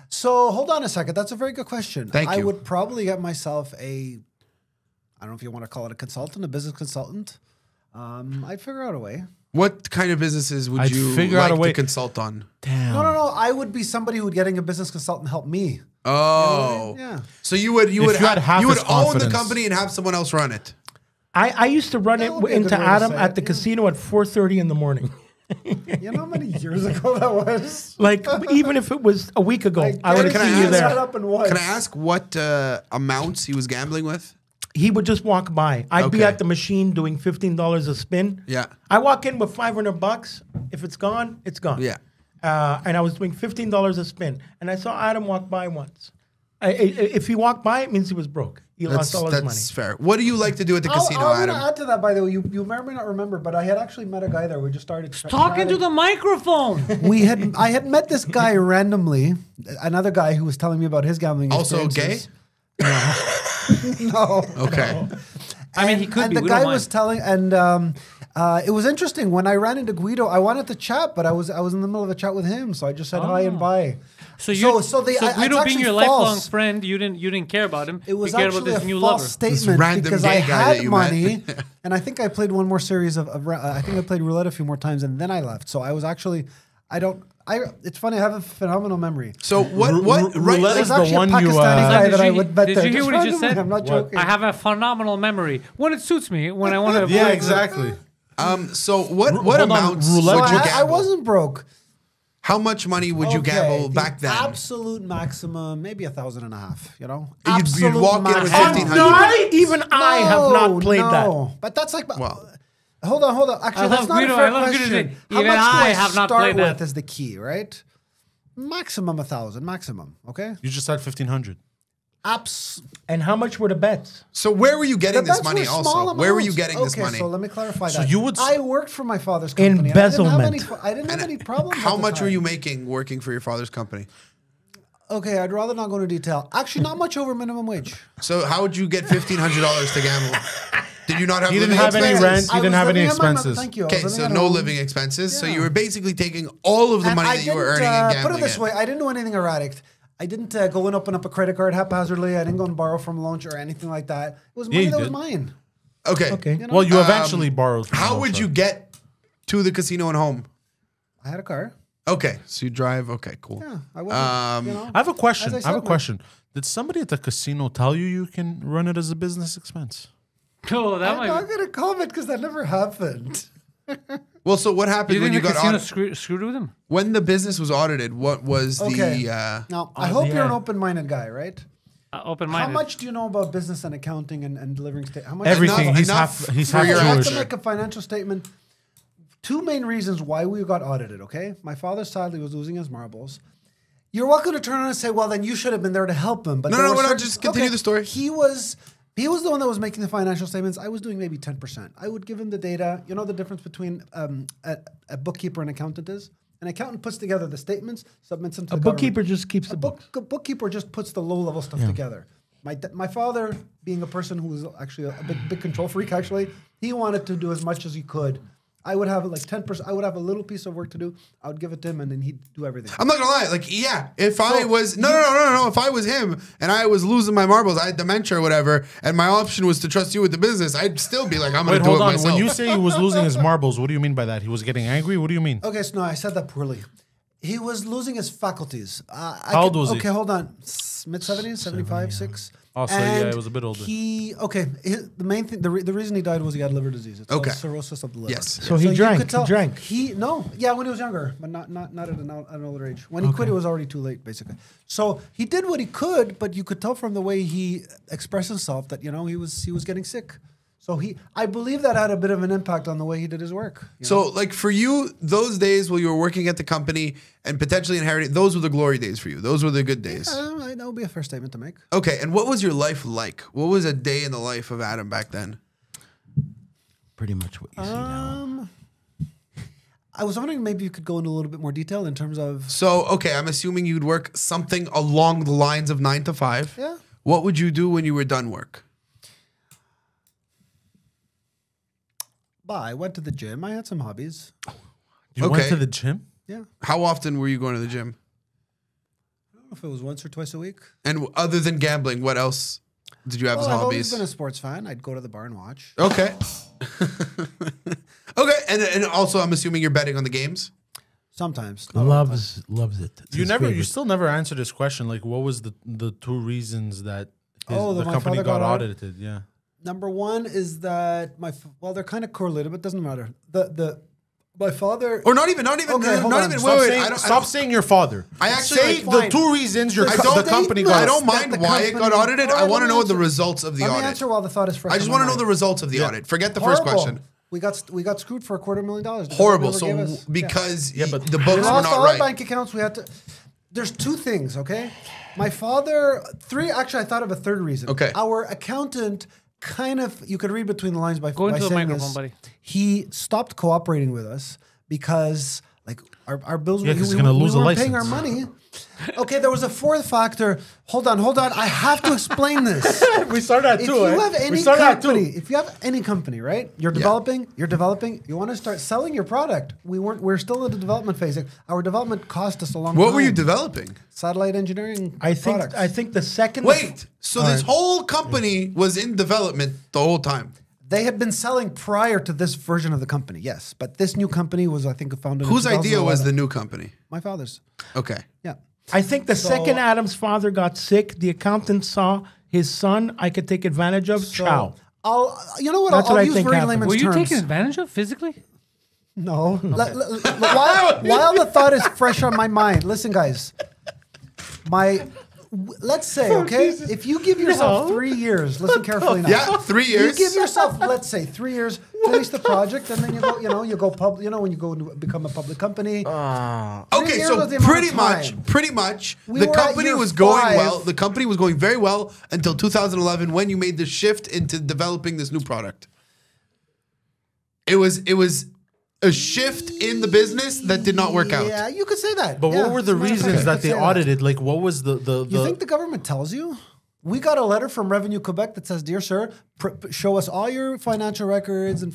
So hold on a second. That's a very good question. Thank I you. would probably get myself I don't know if you want to call it a consultant, a business consultant. I'd figure out a way. What kind of businesses would I'd you figure out like a way- to consult on? Damn. No. I would be somebody who would getting a business consultant help me. Oh, Yeah. So you would you had half you would his own the confidence. company and have someone else run it. I used to run That it would be a good into way to Adam say at it, the yeah. casino at 4:30 in the morning. You know how many years ago that was? Like, even if it was a week ago, Like, I would have can I seen you ask- there. Shut up and watch. Can I ask what amounts he was gambling with? He would just walk by. I'd be Okay. at the machine doing $15 a spin. Yeah. I walk in with $500. If it's gone, it's gone. Yeah. And I was doing $15 a spin, and I saw Adam walk by once. If he walked by, it means he was broke. He lost all his money. That's fair. What do you like to do at the casino, I want Adam? to add to that, by the way. You may or may not remember, but I had actually met a guy there. We just started Talking to the microphone. I had met this guy randomly. Another guy who was telling me about his gambling Also gay? experiences. No. Okay. I mean, he could And be. the We guy don't was mind. telling, and it was interesting when I ran into Guido. I wanted to chat, but I was in the middle of a chat with him, so I just said hi and bye. So So Guido being actually your false. lifelong friend, you didn't care about him. It was you cared about actually this a new false lover. statement random because gay I guy that had you money, met. and I think I played one more series of I think I played roulette a few more times, and then I left. So I was actually, it's funny, I have a phenomenal memory. So what? roulette Right, is There's actually the one a you, Pakistani guy Did that I you- would bet did there. you hear what he just randomly. said? I'm not joking. I have a phenomenal memory when it suits me. When I want to. Yeah, exactly. so what Hold on, amounts roulette would So you I gamble? wasn't broke. How much money would you Okay, gamble the back then? Absolute maximum, maybe 1,500. You know, You'd walk in with maximum. 1,500. Even I have not played that. But that's like, Well- hold on. Actually, I that's love not Guido. a fair I love Guido question. saying, How even much do I I have not start played with that. is the key, right? Maximum 1,000, maximum. Okay. You just said 1,500. And how much were the bets? So where were you getting The this bets money were small also? Where were you amounts. getting this money? So let me clarify So that. you would s- I worked for my father's company. and Embezzlement. I didn't have any problems. How at the much were time. you making working for your father's company? Okay, I'd rather not go into detail. Actually, not much over minimum wage. So how would you get $1,500 to gamble? Did you not have He didn't living have any expenses? rent. He I didn't was have any living at my- expenses. Thank you. I was Okay, living so at no home. living expenses. So Yeah. you were basically taking all of the And money I that you were didn't, earning and gambling. Put it this way, I didn't do anything erratic. I didn't go and open up a credit card haphazardly. I didn't go and borrow from lunch or anything like that. It was money you that was did. mine. Okay. Okay. You know? Well, you eventually borrowed. From How both would you sides. get to the casino and home? I had a car. Okay, so you drive. Okay, cool. Yeah, I wasn't. You know, I have a question. As I I have a said, question. Did somebody at the casino tell you can run it as a business expense? Oh, that I'm might. not gonna comment because that never happened. Well, so what happened You when think you the got casino audited? screwed with him? When the business was audited, what was Okay. the? Now, I hope you're an yeah. open-minded guy, right? Open-minded. How much do you know about business and accounting and delivering state? How much? Everything. Enough- he's enough half. He's for half your I have Jewish. to make a financial statement. Two main reasons why we got audited, okay? My father sadly was losing his marbles. You're welcome to turn around and say, well, then you should have been there to help him. But No, there no, were we're not. certain- Just continue the story. He was the one that was making the financial statements. I was doing maybe 10%. I would give him the data. You know the difference between a bookkeeper and accountant is? An accountant puts together the statements, submits them to A the government. bookkeeper just keeps the books. Bookkeeper just puts the low-level stuff together. My father, being a person who was actually a big control freak, actually, he wanted to do as much as he could. I would have like 10%. I would have a little piece of work to do. I would give it to him, and then he'd do everything. I'm not gonna lie. Like, yeah, if I was no. If I was him and I was losing my marbles, I had dementia or whatever, and my option was to trust you with the business, I'd still be like, I'm gonna Wait, do hold it on. myself. When you say he was losing his marbles, what do you mean by that? He was getting angry? What do you mean? Okay, so no, I said that poorly. He was losing his faculties. How old was he? Okay, hold on. Mid-70s, 75, 6. Oh, so yeah, he was a bit older. The main thing, the reason he died was he had liver disease. It's called Okay. cirrhosis of the liver. Yes. So he you drank, could tell he drank. when he was younger, but not at an older age. When he quit, it was already too late, basically. So he did what he could, but you could tell from the way he expressed himself that he was getting sick. So I believe that had a bit of an impact on the way he did his work. you know? So, like for you, those days while you were working at the company and potentially inheriting, those were the glory days for you. Those were the good days. That would be a fair statement to make. Okay, and what was your life like? What was a day in the life of Adam back then? Pretty much what you see now. I was wondering maybe you could go into a little bit more detail in terms of So, okay, I'm assuming you'd work something along the lines of 9 to 5. Yeah. What would you do when you were done work? I went to the gym. I had some hobbies. You went Okay. to the gym? Yeah. How often were you going to the gym? I don't know if it was once or twice a week. And other than gambling, what else did you have as I've always hobbies? been a sports fan. I'd go to the bar and watch. Okay. Okay, and also I'm assuming you're betting on the games. Sometimes. not all the time. Loves it. It's You his never. You favorite. still never answered this question. Like, what was the two reasons that that my company father got got audited? Yeah. Number one is that they're kind of correlated, but it doesn't matter. My father. Or not even. Okay, no, hold not on. even. Stop Wait. saying, I don't. stop saying your father. I actually say like, the two reasons your I the don't- company Statements got. I don't that mind the why it got company- audited. All I right, want to let me know the answer. results of the Let me audit. answer while the thought is fresh. I just in want my to know the mind. results of the audit. Forget the first Horrible. question. We got screwed for $250,000. The Horrible. government never So gave us- because but the We books were lost not all right. bank accounts. We had to. There's two things, okay? My father, actually, I thought of a third reason. Okay. Our accountant kind of, you could read between the lines by Go into the saying microphone, this. buddy. He stopped cooperating with us because, like, our bills, Yeah, 'cause he's gonna lose a weren't paying our license. money. Okay, there was a fourth factor. Hold on. I have to explain this. We started at If two. you eh? have We any started at company, two. if you have any company, right? You're developing, you want to start selling your product. We're still in the development phase. Our development cost us a long time. What were you developing? Satellite engineering I think products. the second. Wait. So this whole company was in development the whole time. They had been selling prior to this version of the company, yes. But this new company was, I think, founded Whose in idea was 2011. the new company? My father's. Okay. Yeah. I think the second Adam's father got sick, the accountant saw his son I could take advantage of. Ciao. You know what? That's I'll what I use think very happened. layman's Were you terms. taken advantage of physically? No. While the thought is fresh on my mind, listen, guys. Let's say, okay, if you give yourself 3 years, listen carefully now. Yeah, 3 years. You give yourself, let's say, 3 years, finish the project, and then you go public. You know, when you go to become a public company. Okay, years so was the amount pretty of much, time. We the were at company year was going 5. well. The company was going very well until 2011 when you made the shift into developing this new product. It was a shift in the business that did not work out. Yeah, you could say that. But Yeah, what were the as a matter of fact, reasons you that could they say audited? Like, what was the You think the government tells you? We got a letter from Revenue Quebec that says, "Dear sir, show us all your financial records," and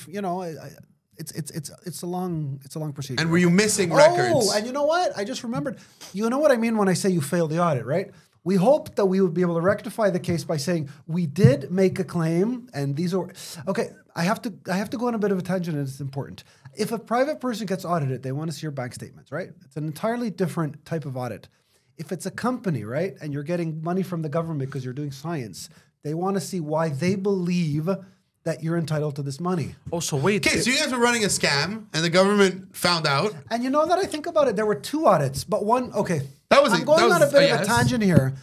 it's a long procedure. And were you missing records? Oh, and you know what? I just remembered. You know what I mean when I say you failed the audit, right? We hoped that we would be able to rectify the case by saying we did make a claim, and these are okay. I have to go on a bit of a tangent, and it's important. If a private person gets audited, they want to see your bank statements, right? It's an entirely different type of audit. If it's a company, right, and you're getting money from the government because you're doing science, they want to see why they believe that you're entitled to this money. Oh, so wait. Okay, so you guys were running a scam, and the government found out. And you know that I think about it, there were 2 audits, but one, okay. That was I'm going on a bit of a tangent here.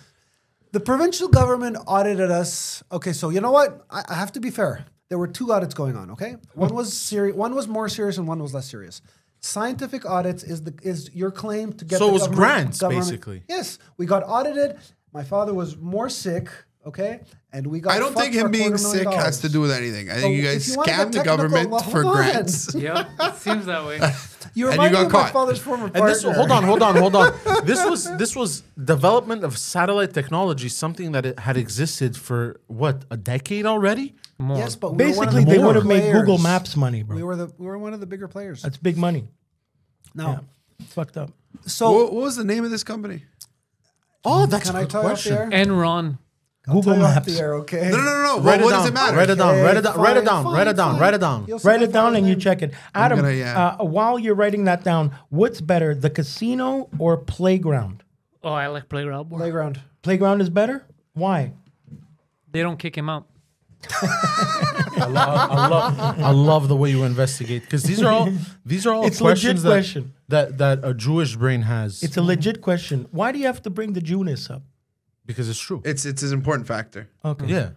The provincial government audited us. Okay, so you know what? I have to be fair. There were 2 audits going on, okay? One was serious, one was more serious and one was less serious. Scientific audits is your claim to get So the it was government- grants, basically. Yes, we got audited. My father was more sick, okay? And we got I don't think fucked him for being $250,000. sick has to do with anything. I think you guys if you wanna get scammed the technical, government well, for hold on. grants. Yeah, it seems that way. You and remind you me got of my caught. father's former And partner. this, hold on. This was development of satellite technology, something that it had existed for what, a decade already? More. Yes, but we were one of Basically, the they bigger would have made players. Google Maps money, bro. We were one of the bigger players. That's big money. No. Yeah. Fucked up. So What was the name of this company? Oh, that's can a I good tell you off question. the air? Enron. I'll Google tell you off Maps. the air, okay? No. Write What it does down. it matter? Write it down. Write it down. Write it Fine, down. fine, Write it down. fine. Write it down. You'll see Write my it down father's and you name. check it. Adam, gonna, yeah. while you're writing that down, what's better, the casino or playground? Oh, I like playground more. Playground. Playground is better? Why? They don't kick him out. I love the way you investigate because these are all It's a questions legit question. that a Jewish brain has. It's a legit question. Why do you have to bring the Jewness up? because it's true. It's an important factor. Okay. Yeah,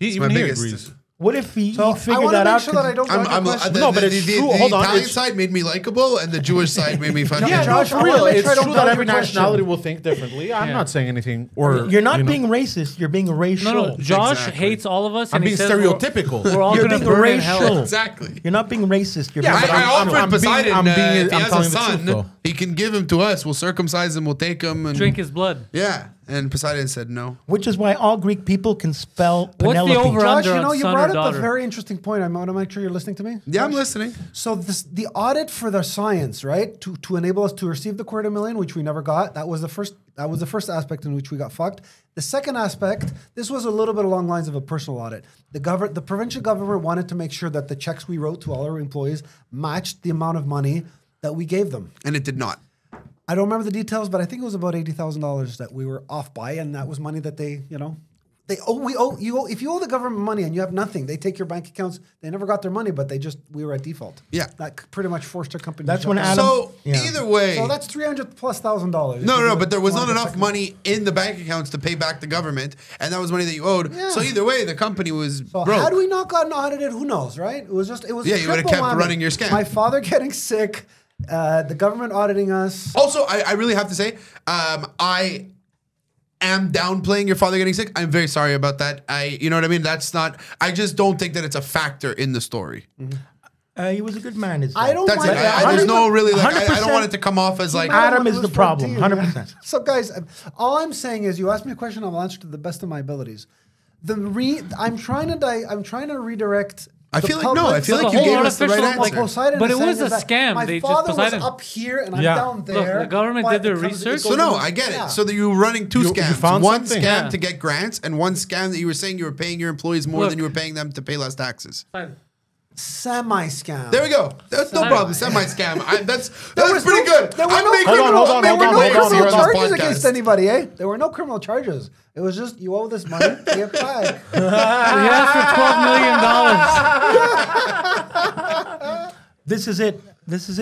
It's my biggest. agrees. What if he So I figured want to that make out? sure that I don't. I'm, No, but it's true. The Hold on, Italian it's- side made me likable, and the Jewish side made me fucking. Yeah, Josh, no, I for wanna real. make It's sure I don't true dodge that your every question. nationality will think differently. I'm Yeah. not saying anything. Or You're not you know, being racist. You're being racial. No, Josh Exactly. hates all of us. I'm and he being says stereotypical. We're all You're gonna being burn in hell. racial. Exactly. You're not being racist. You're Yeah, being but I I'm- offered I'm being- Poseidon I'm being- if he I'm has a telling the son, truth, though. he can give him to us. We'll circumcise him. We'll take him and Drink his blood. Yeah, and Poseidon said no. Which is why all Greek people can spell What's the Penelope. over- Josh, under you on know, you son or brought up daughter. a very interesting point. I want to make sure you're listening to me. Yeah, I'm Josh? listening. So the audit for the science, right, to enable us to receive the $250,000, which we never got. That was the first aspect in which we got fucked. The second aspect, this was a little bit along lines of a personal audit. The provincial government wanted to make sure that the checks we wrote to all our employees matched the amount of money that we gave them. And it did not. I don't remember the details, but I think it was about $80,000 that we were off by, and that was money that they, If you owe the government money and you have nothing, they take your bank accounts. They never got their money, but we were at default. Yeah. That pretty much forced our company. That's to when shut down. Adam- So either way, So that's $300,000+. no, but there was not enough money in the bank accounts to pay back the government, and that was money that you owed. Yeah. So either way, the company was So broke. had we not gotten audited, who knows, right? It was Yeah, you would've triple kept whammy. running your scam. My father getting sick, the government auditing us. Also, I really have to say, I am downplaying your father getting sick. I'm very sorry about that. You know what I mean? That's not. I just don't think that it's a factor in the story. He was a good man. his I dad. don't That's mind it. that. There's no really like. I 100%. don't want it to come off as like. Adam When is he the was problem, 14, 100%. So, guys, all I'm saying is, you ask me a question, I'll answer to the best of my abilities. I'm trying to redirect. I the feel like no. public- I feel So like the you whole gave us the right artificial, like, answer. Poseidon But is it was saying a is that scam. My They just- father was Poseidon. up here and I'm Yeah. down there. the government but did their it comes- it research. goes So no, in- I get it. yeah. So that you were running two You scams. found One something? scam Yeah. to get grants, and one scam that you were saying you were paying your employees more Look. than you were paying them to pay less taxes. Semi-scam. There we go. That's no problem. Semi-scam. That's was pretty no- good. There were I'm no making criminal, hold on, there were hold no on, hold on, criminal hold on. charges Podcast. against anybody, eh? There were no criminal charges. It was just, you owe this money, pay it back. He asked for $12 million. This is it. This is.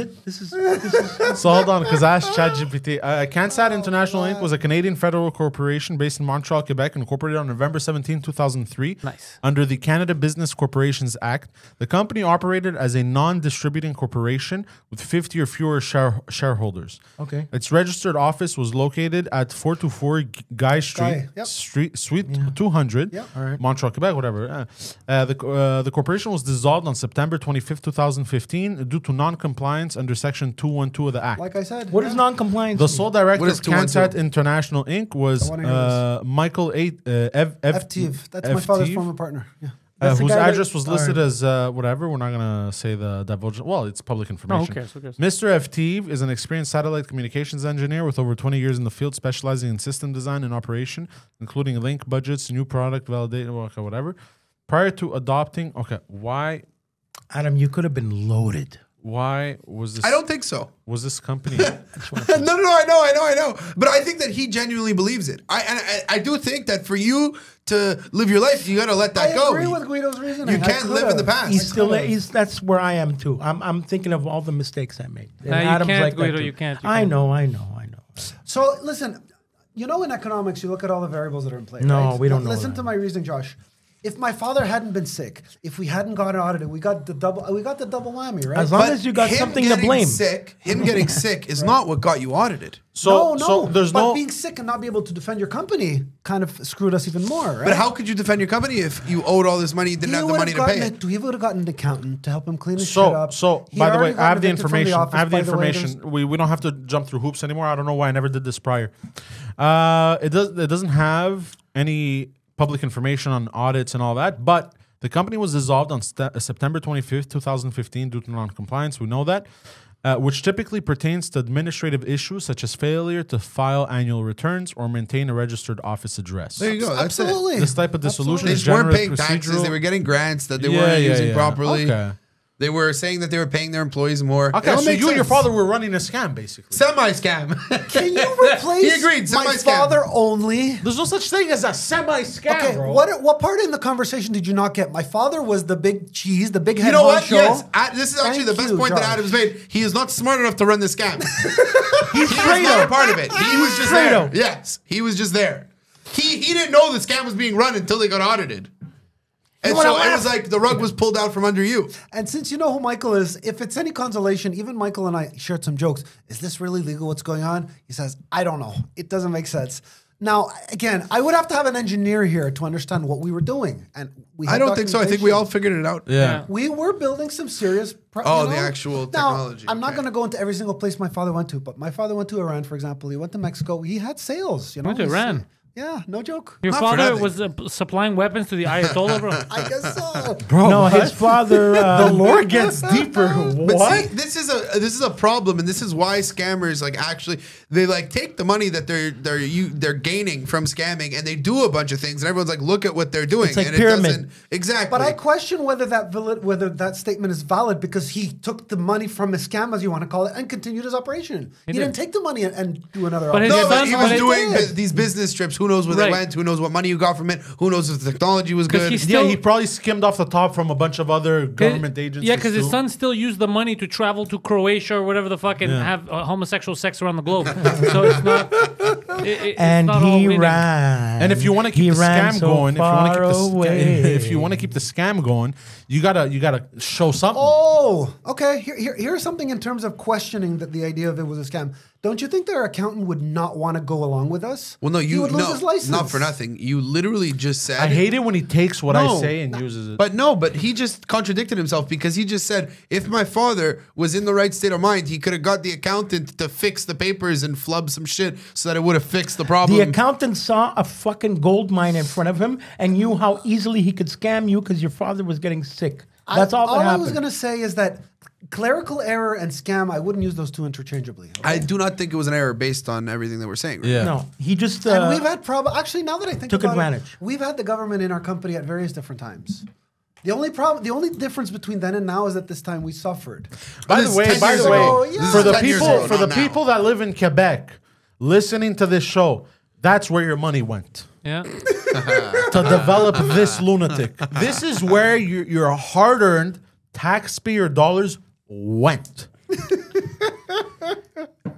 So hold on, because I asked ChatGPT. CanSat International Inc. was a Canadian federal corporation based in Montreal, Quebec, incorporated on November 17, 2003. Nice. Under the Canada Business Corporations Act, the company operated as a non-distributing corporation with 50 or fewer shareholders. Okay. Its registered office was located at 424 Guy Street, Yep. Suite 200, Yep. Montreal, Quebec, whatever. The corporation was dissolved on September 25th, 2015 due to non-compliance under Section 212 of the Act. Like I said. What is non-compliance? The sole director What is of CanSat 212? International Inc. was I wanna hear Michael FTIV. That's my father's FTIV, former partner. Yeah. That's the whose guy that- address was listed as whatever. We're not going to say the divulge. Well, it's public information. cares? Who cares? Mr. FTIV is an experienced satellite communications engineer with over 20 years in the field, specializing in system design and operation, including link budgets, new product validation, okay, whatever. Prior to adopting, Adam, you could have been loaded. why was this? I don't think so. Was this company? No, I know. But I think that he genuinely believes it. I do think that for you to live your life, you got to let that I go. agree with Guido's reasoning. You I can't live in the could've. past. He's still. That's where I am too. I'm thinking of all the mistakes I made. And No, you Adam's can't, like that Guido, too. you can't, you I can't. know. So listen, in economics, you look at all the variables that are in play. No, right? we don't know Listen that. to my reasoning, Josh. If my father hadn't been sick, if we hadn't gotten audited, we got the double whammy, right? As long as you got him something to getting blame. him getting sick is not what got you audited. So there's but no. being sick and not be able to defend your company kind of screwed us even more, right? But how could you defend your company if you owed all this money, you didn't have the money to pay it? He would have gotten an accountant to help him clean his shit up. So He by the way, already I have got the evicted from information. office, I have the by way. information. We don't have to jump through hoops anymore. I don't know why I never did this prior. It doesn't have any public information on audits and all that, but the company was dissolved on September 25th, 2015 due to non-compliance. We know that, which typically pertains to administrative issues such as failure to file annual returns or maintain a registered office address. There you go. That's Absolutely. This type of dissolution They is just weren't generally paying taxes. procedural. They were getting grants that they weren't using properly. Okay. They were saying that they were paying their employees more. It Okay, all so makes you and your sense. father were running a scam, basically. Semi-scam. Can you replace He agreed, my semi-scam. father only? There's no such thing as a semi-scam, Okay, bro. what part in the conversation did you not get? My father was the big cheese, the big head You know what? honcho. Yes. This is actually Thank the best you, point that Josh. Adam's made. He is not smart enough to run the scam. He's He was not a Fredo. part of it. He was just Fredo. there. Yes, he was just there. He didn't know the scam was being run until they got audited. And wanna so it laugh? was like the rug was pulled out from under you. And since you know who Michael is, if it's any consolation, even Michael and I shared some jokes. Is this really legal? What's going on? He says, I don't know. It doesn't make sense. Now, again, I would have to have an engineer here to understand what we were doing. And we had I don't think so. I think we all figured it out. Yeah. We were building some serious. Oh, the actual technology. Now, I'm not Okay. going to go into every single place my father went to, but my father went to Iran, for example. He went to Mexico. He had sales. Went to Iran? Yeah, no joke. Your Not for father nothing. was supplying weapons to the Ayatollah, bro. I guess so. Bro, No, what? his father. the lore gets deeper. But What? see, this is a problem, and this is why scammers actually they take the money that they're gaining from scamming, and they do a bunch of things, and everyone's like, look at what they're doing, It's like and pyramid. it doesn't exactly. But I question whether that statement is valid because he took the money from a scam, as you want to call it, and continued his operation. He did. didn't take the money and do another. But operation. his no, but done- he but was it doing did. these business trips. Who knows where they Right. went? Who knows what money you got from it? Who knows if the technology was 'Cause good? he's Yeah, still- he probably skimmed off the top from a bunch of other government agencies. Yeah, because his too. son still used the money to travel to Croatia or whatever the fuck and have homosexual sex around the globe. So it's not. It's And not all he winning. ran. And if you want to keep He the ran scam so going, away. if you want to keep the scam going, you gotta show something. Oh, okay. Here's something in terms of questioning the idea of it was a scam. Don't you think their accountant would not want to go along with us? Well, no, He you would lose no, his license. not for nothing. You literally just said. I hate it when he takes what I No. say and uses it. But he just contradicted himself because he just said if my father was in the right state of mind, he could have got the accountant to fix the papers and flub some shit so that it would have fixed the problem. The accountant saw a fucking gold mine in front of him and knew how easily he could scam you because your father was getting sick. That's all that All I happened. was going to say is that clerical error and scam, I wouldn't use those two interchangeably. Okay? I do not think it was an error based on everything that we're saying. Right? Yeah. No, he just. And we've had actually, now that I think took about advantage. it, we've had the government in our company at various different times. The only difference between then and now is that this time we suffered. By This the is way, 10 years ago. for This the is 10 years people ago, for the not now. people that live in Quebec, listening to this show, that's where your money went. Yeah. To develop this lunatic. This is where your hard-earned taxpayer dollars went.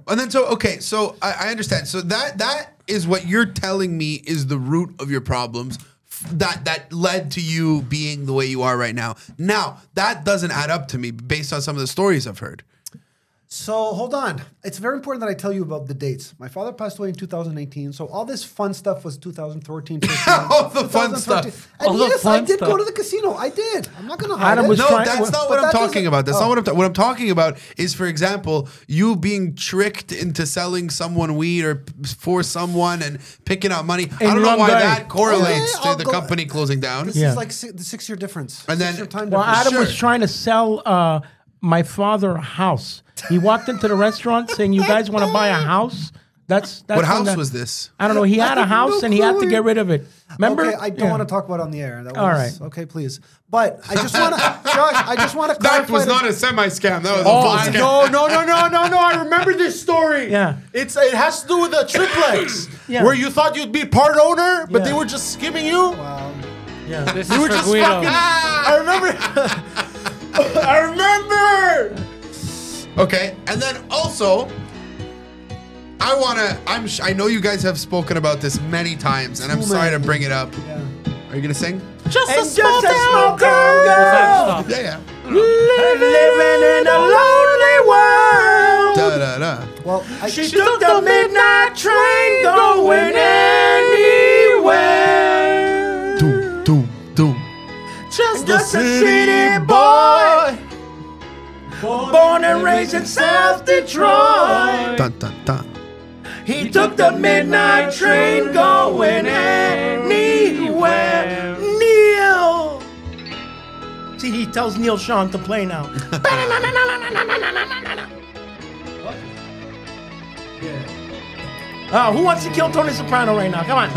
And then so I understand. So that is what you're telling me is the root of your problems that led to you being the way you are right now. Now, that doesn't add up to me based on some of the stories I've heard. So hold on. It's very important that I tell you about the dates. My father passed away in 2018, so all this fun stuff was 2014, 15, All the fun 2013. stuff. And All the yes, I fun did go stuff. to the casino. I did. I'm not going to hide Adam it. was No, trying- that's not but what I'm that talking doesn't- about. That's oh. not what I'm talking about is, for example, you being tricked into selling someone weed or for someone and picking out money. I don't know one why day. that correlates Okay, I'll to the go- company closing down. This Yeah. is like the 6-year difference. And then- 6-year time Well, difference. Adam was Sure. trying to sell my father a house. He walked into the restaurant saying, "You guys want to buy a house?" That's What when house was this? I don't know. He had a house and he had to get rid of it. Remember? Okay, I don't Yeah. want to talk about it on the air. That was, All right. Okay, please. But I just want to, Josh, I just want to clarify. That was not a semi-scam. That was a Oh, full I, scam. no! I remember this story. Yeah. it has to do with the triplex, Yeah. where you thought you'd be part owner, but Yeah. they were just skimming you. Yeah. This You is were for just Guido. fucking. I remember. I remember. Okay, and then also, I know you guys have spoken about this many times, and I'm sorry to bring it up. Are you gonna sing? Just And a small just a small town girl. Stop. Yeah. Living in a lonely world. Da da da. Well, She took the midnight train going anywhere. Doom, doom, doom. Just Just a city boy, born and raised in South Detroit. Dun dun dun. He took the midnight train going anywhere. Neil. See, he tells Neil Sean to play now. Who wants to kill Tony Soprano right now? Come on.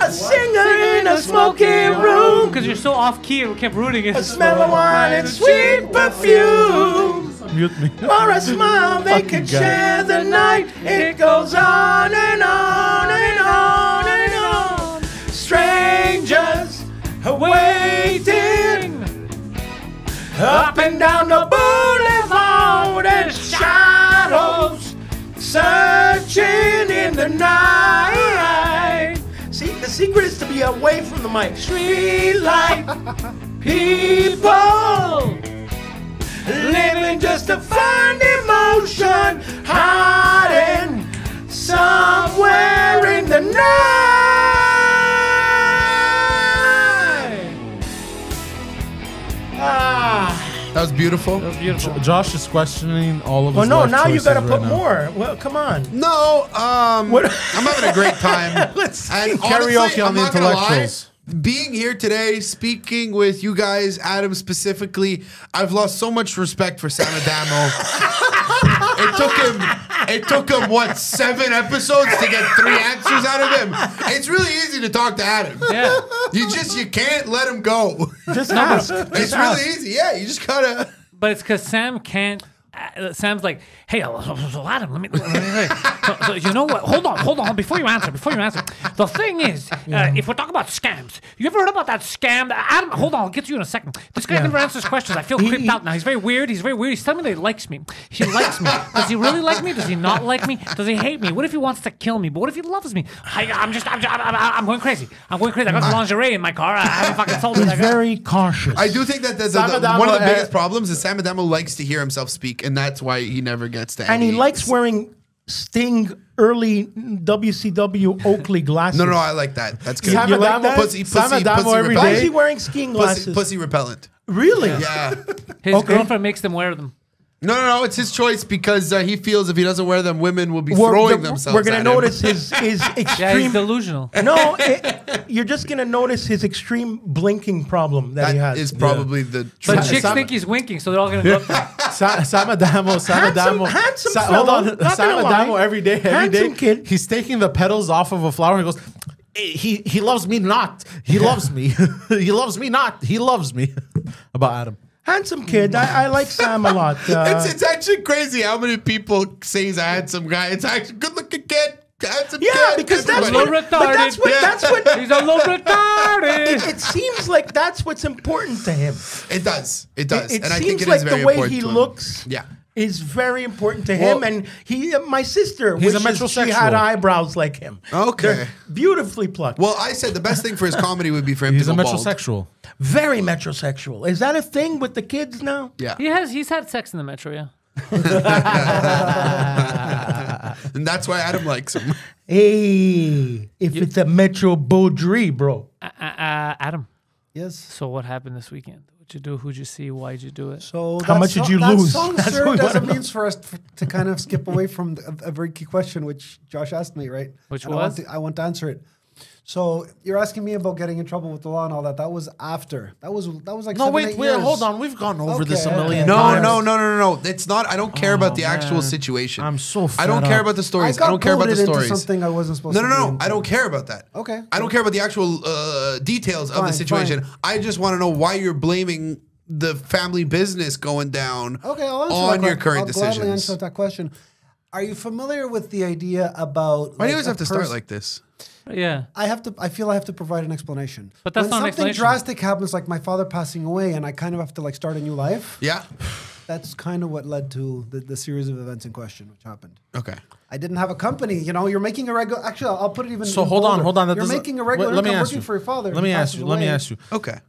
A singer in a smoky room. Because you're so off key, we kept rooting it. A smell of wine and sweet perfume. Mute me. Or a smile they Fucking could guy. share the night. It goes on and on and on and on. Strangers are waiting up and down the boulevard and shadows searching in the night. See, the secret is to be away from the mic. Street light people living just to find emotion, hiding somewhere in the night. That was beautiful. That was beautiful. Josh is questioning all of Well, his no, life now you choices gotta right put now. more. Well, come on. No, What- I'm having a great time. Let's And karaoke honestly, on I'm the not gonna lie, intellectuals. being here today, speaking with you guys, Adam specifically, I've lost so much respect for Sam Adamo. It took him what, 7 episodes to get 3 answers out of him. It's really easy to talk to Adam. Yeah. You can't let him go. Just ask. It's really easy. Yeah, you just gotta. But it's because Sam can't Sam's like, hey, Adam, let me so you know what? Hold on. Before you answer. The thing is, if we're talking about scams, you ever heard about that scam? Adam, hold on, I'll get to you in a second. This guy never answers questions. I feel creeped out now. He's very weird. He's telling me that he likes me. He likes me. Does he really like me? Does he not like me? Does he hate me? What if he wants to kill me? But what if he loves me? I'm going crazy. I got lingerie in my car. I haven't fucking sold it. He's very cautious. I do think that one of the biggest problems is Sam Adamo likes to hear himself speak, and that's why he never gets to. And he likes wearing Sting early WCW Oakley glasses. No, I like that. That's good. You like that? Pussy Why is he wearing skiing glasses? Pussy repellent. Really? Yeah. His girlfriend makes them wear them. No, it's his choice because he feels if he doesn't wear them, women will be throwing themselves. We're going to notice his extreme. Yeah, he's delusional. No, you're just going to notice his extreme blinking problem that he has. That is probably the. But chicks think he's winking, so they're all going to go up there. Sam Adamo. Handsome Hold fellow, on. not Sam gonna Adamo lie. every day. Handsome kid. He's taking the petals off of a flower and goes, he loves me not. He loves me. He loves me not. He loves me. About Adam. Handsome kid. I like Sam a lot. It's actually crazy how many people say he's a handsome guy. It's actually good looking kid. Handsome kid. Because that's Everybody. what. But that's what. He's a little retarded. It seems like that's what's important to him. It does. It and I think seems it like is very the way important he to him. looks. Yeah. Is very important to him, and my sister. He's a wishes she metrosexual. had eyebrows like him. Okay. They're beautifully plucked. Well, I said the best thing for his comedy would be for him He's to a go bald. metrosexual. Very metrosexual. Is that a thing with the kids now? Yeah. He's had sex in the metro, yeah. And that's why Adam likes him. Hey, if it's a Metro Beaudry, bro. Adam, Yes. so what happened this weekend? What'd you do? Who'd you see? Why'd you do it? So How much did you that lose? Song That's what served we as a wanna know. means for us to kind of skip away from a very key question, which Josh asked me, right? Which And was? I want to answer it. So you're asking me about getting in trouble with the law and all that. That was after. That was like No, 7-8 wait, years. hold on. We've gone over this a Okay. million No, times. no. It's not. I don't care about the actual man. situation. I'm so I don't fed care up. about the stories. I got don't care about the goaded into stories. something I wasn't supposed to. No. be I don't care about that. Okay. I don't care about the actual details of the Fine, situation. fine. I just want to know why you're blaming the family business going down Okay, I'll answer on that your current I'll gladly decisions. answer that question. Are you familiar with the idea about? Why do you like, always have to start like this? Yeah. I feel I have to provide an explanation. But that's when not an something explanation. drastic happens, like my father passing away, and I kind of have to like start a new life. Yeah. That's kind of what led to the series of events in question, which happened. Okay. I didn't have a company. You know, you're making a regular. Actually, I'll put it even. So even hold on. bolder. That You're doesn't- making a regular Let me income ask working you. for your father. Let me He ask passes you. Let me away. ask you. Okay.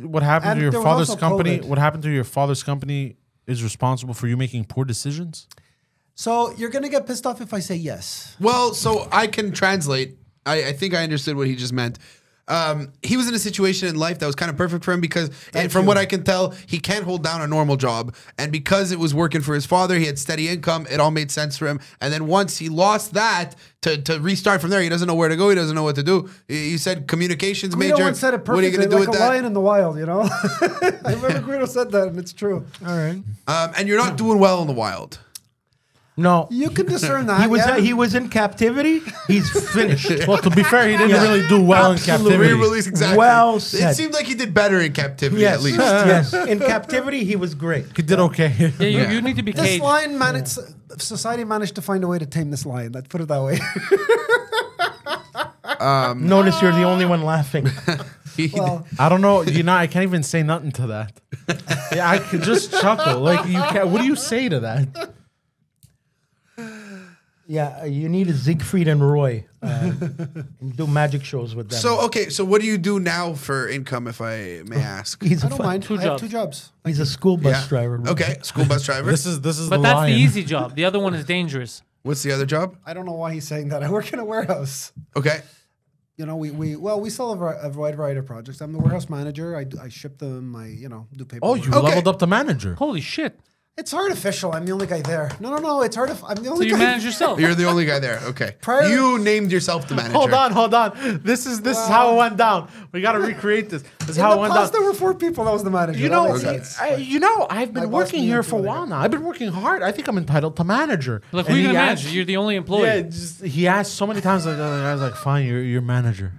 What happened And to your there was father's also company? COVID. What happened to your father's company is responsible for you making poor decisions? So you're gonna get pissed off if I say yes. Well, so I can translate. I think I understood what he just meant. He was in a situation in life that was kind of perfect for him because, from what I can tell, he can't hold down a normal job. And because it was working for his father, he had steady income. It all made sense for him. And then once he lost that, to restart from there, he doesn't know where to go. He doesn't know what to do. He said communications Guido major. once said it perfectly, What are you going to do like with a that? lion in the wild. You know, I remember Guido said that, and it's true. All right. And you're not doing well in the wild. No. You can discern that. He was in captivity. He's finished. Well, to be fair, he didn't really do well in Absolutely. captivity. Re-release, exactly. Well It said. seemed like he did better in captivity, Yes, at least. yes. In captivity, he was great. He did okay. Yeah, you need to be This caged. lion managed. Society managed to find a way to tame this lion. Let's put it that way. Notice you're the only one laughing. Well, I don't know. I can't even say nothing to that. Yeah, I could just chuckle. Like you can't. What do you say to that? Yeah, you need a Siegfried and Roy. Do magic shows with them. So, okay, so what do you do now for income, if I may ask? he's I a don't fun- mind. I have jobs. 2 jobs. He's a school bus Yeah. driver. Okay, school bus driver. This is But the that's lion. the easy job. The other one is dangerous. What's the other job? I don't know why he's saying that. I work in a warehouse. Okay. You know, we sell a wide variety of projects. I'm the warehouse manager. I ship them. I do paperwork. Oh, you Okay. leveled up to manager. Holy shit. It's artificial. I'm the only guy there. No. It's hard. I'm the So only you guy. manage yourself. You're the only guy there. Okay. Prior- You named yourself the manager. Hold on. This is how it went down. We got to recreate this. This is In how it the went past, down. there were 4 people. That was the manager. You That know, makes sense. I've My been boss working knew here until for a later. while now. I've been working hard. I think I'm entitled to manager. Look, And who are you he going to asked- manage? You're the only employee. Yeah, he asked so many times. I was like, fine, you're manager.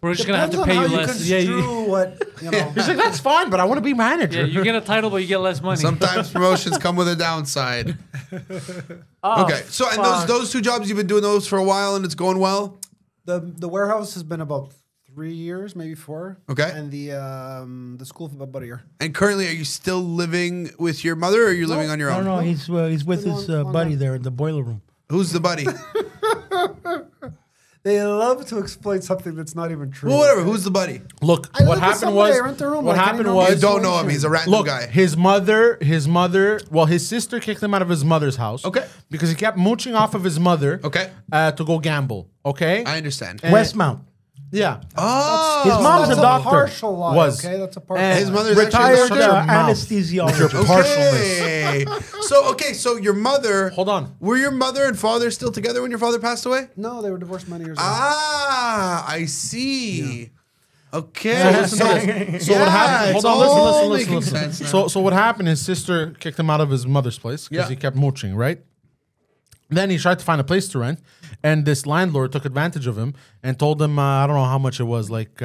We're just gonna have to pay you less. Yeah, what you know. He's like, that's fine, but I want to be manager. Yeah, you get a title, but you get less money. Sometimes promotions come with a downside. Oh, Okay, so and those two jobs you've been doing those for a while and it's going well. The warehouse has been about 3 years, maybe 4. Okay. And the school for about a year. And currently, are you still living with your mother, or are you living on your No, own? no, he's with his buddy there in the boiler room. Who's the buddy? They love to exploit something that's not even true. Well, whatever. Who's the buddy? Look, I live what with happened somebody, was I rent the room, what like, happened any You was don't know him. He's a random look, guy. his mother. Well, his sister kicked him out of his mother's house. Okay. Because he kept mooching off of his mother. Okay. To go gamble. Okay. I understand. Westmount. Yeah. Oh, His mom's That's a doctor. partial lie, Was. okay? That's a partial And lie. His mother's retired actually uh, a anesthesiologist. Okay. So your mother. Hold on. Were your mother and father still together when your father passed away? No, they were divorced many years ago. Ah, I see. Okay. So listen to this. So what happened? it's Hold on, all listen. making sense now. So what happened? His sister kicked him out of his mother's place because Yeah. he kept mooching, right? Then he tried to find a place to rent, and this landlord took advantage of him and told him, I don't know how much it was, like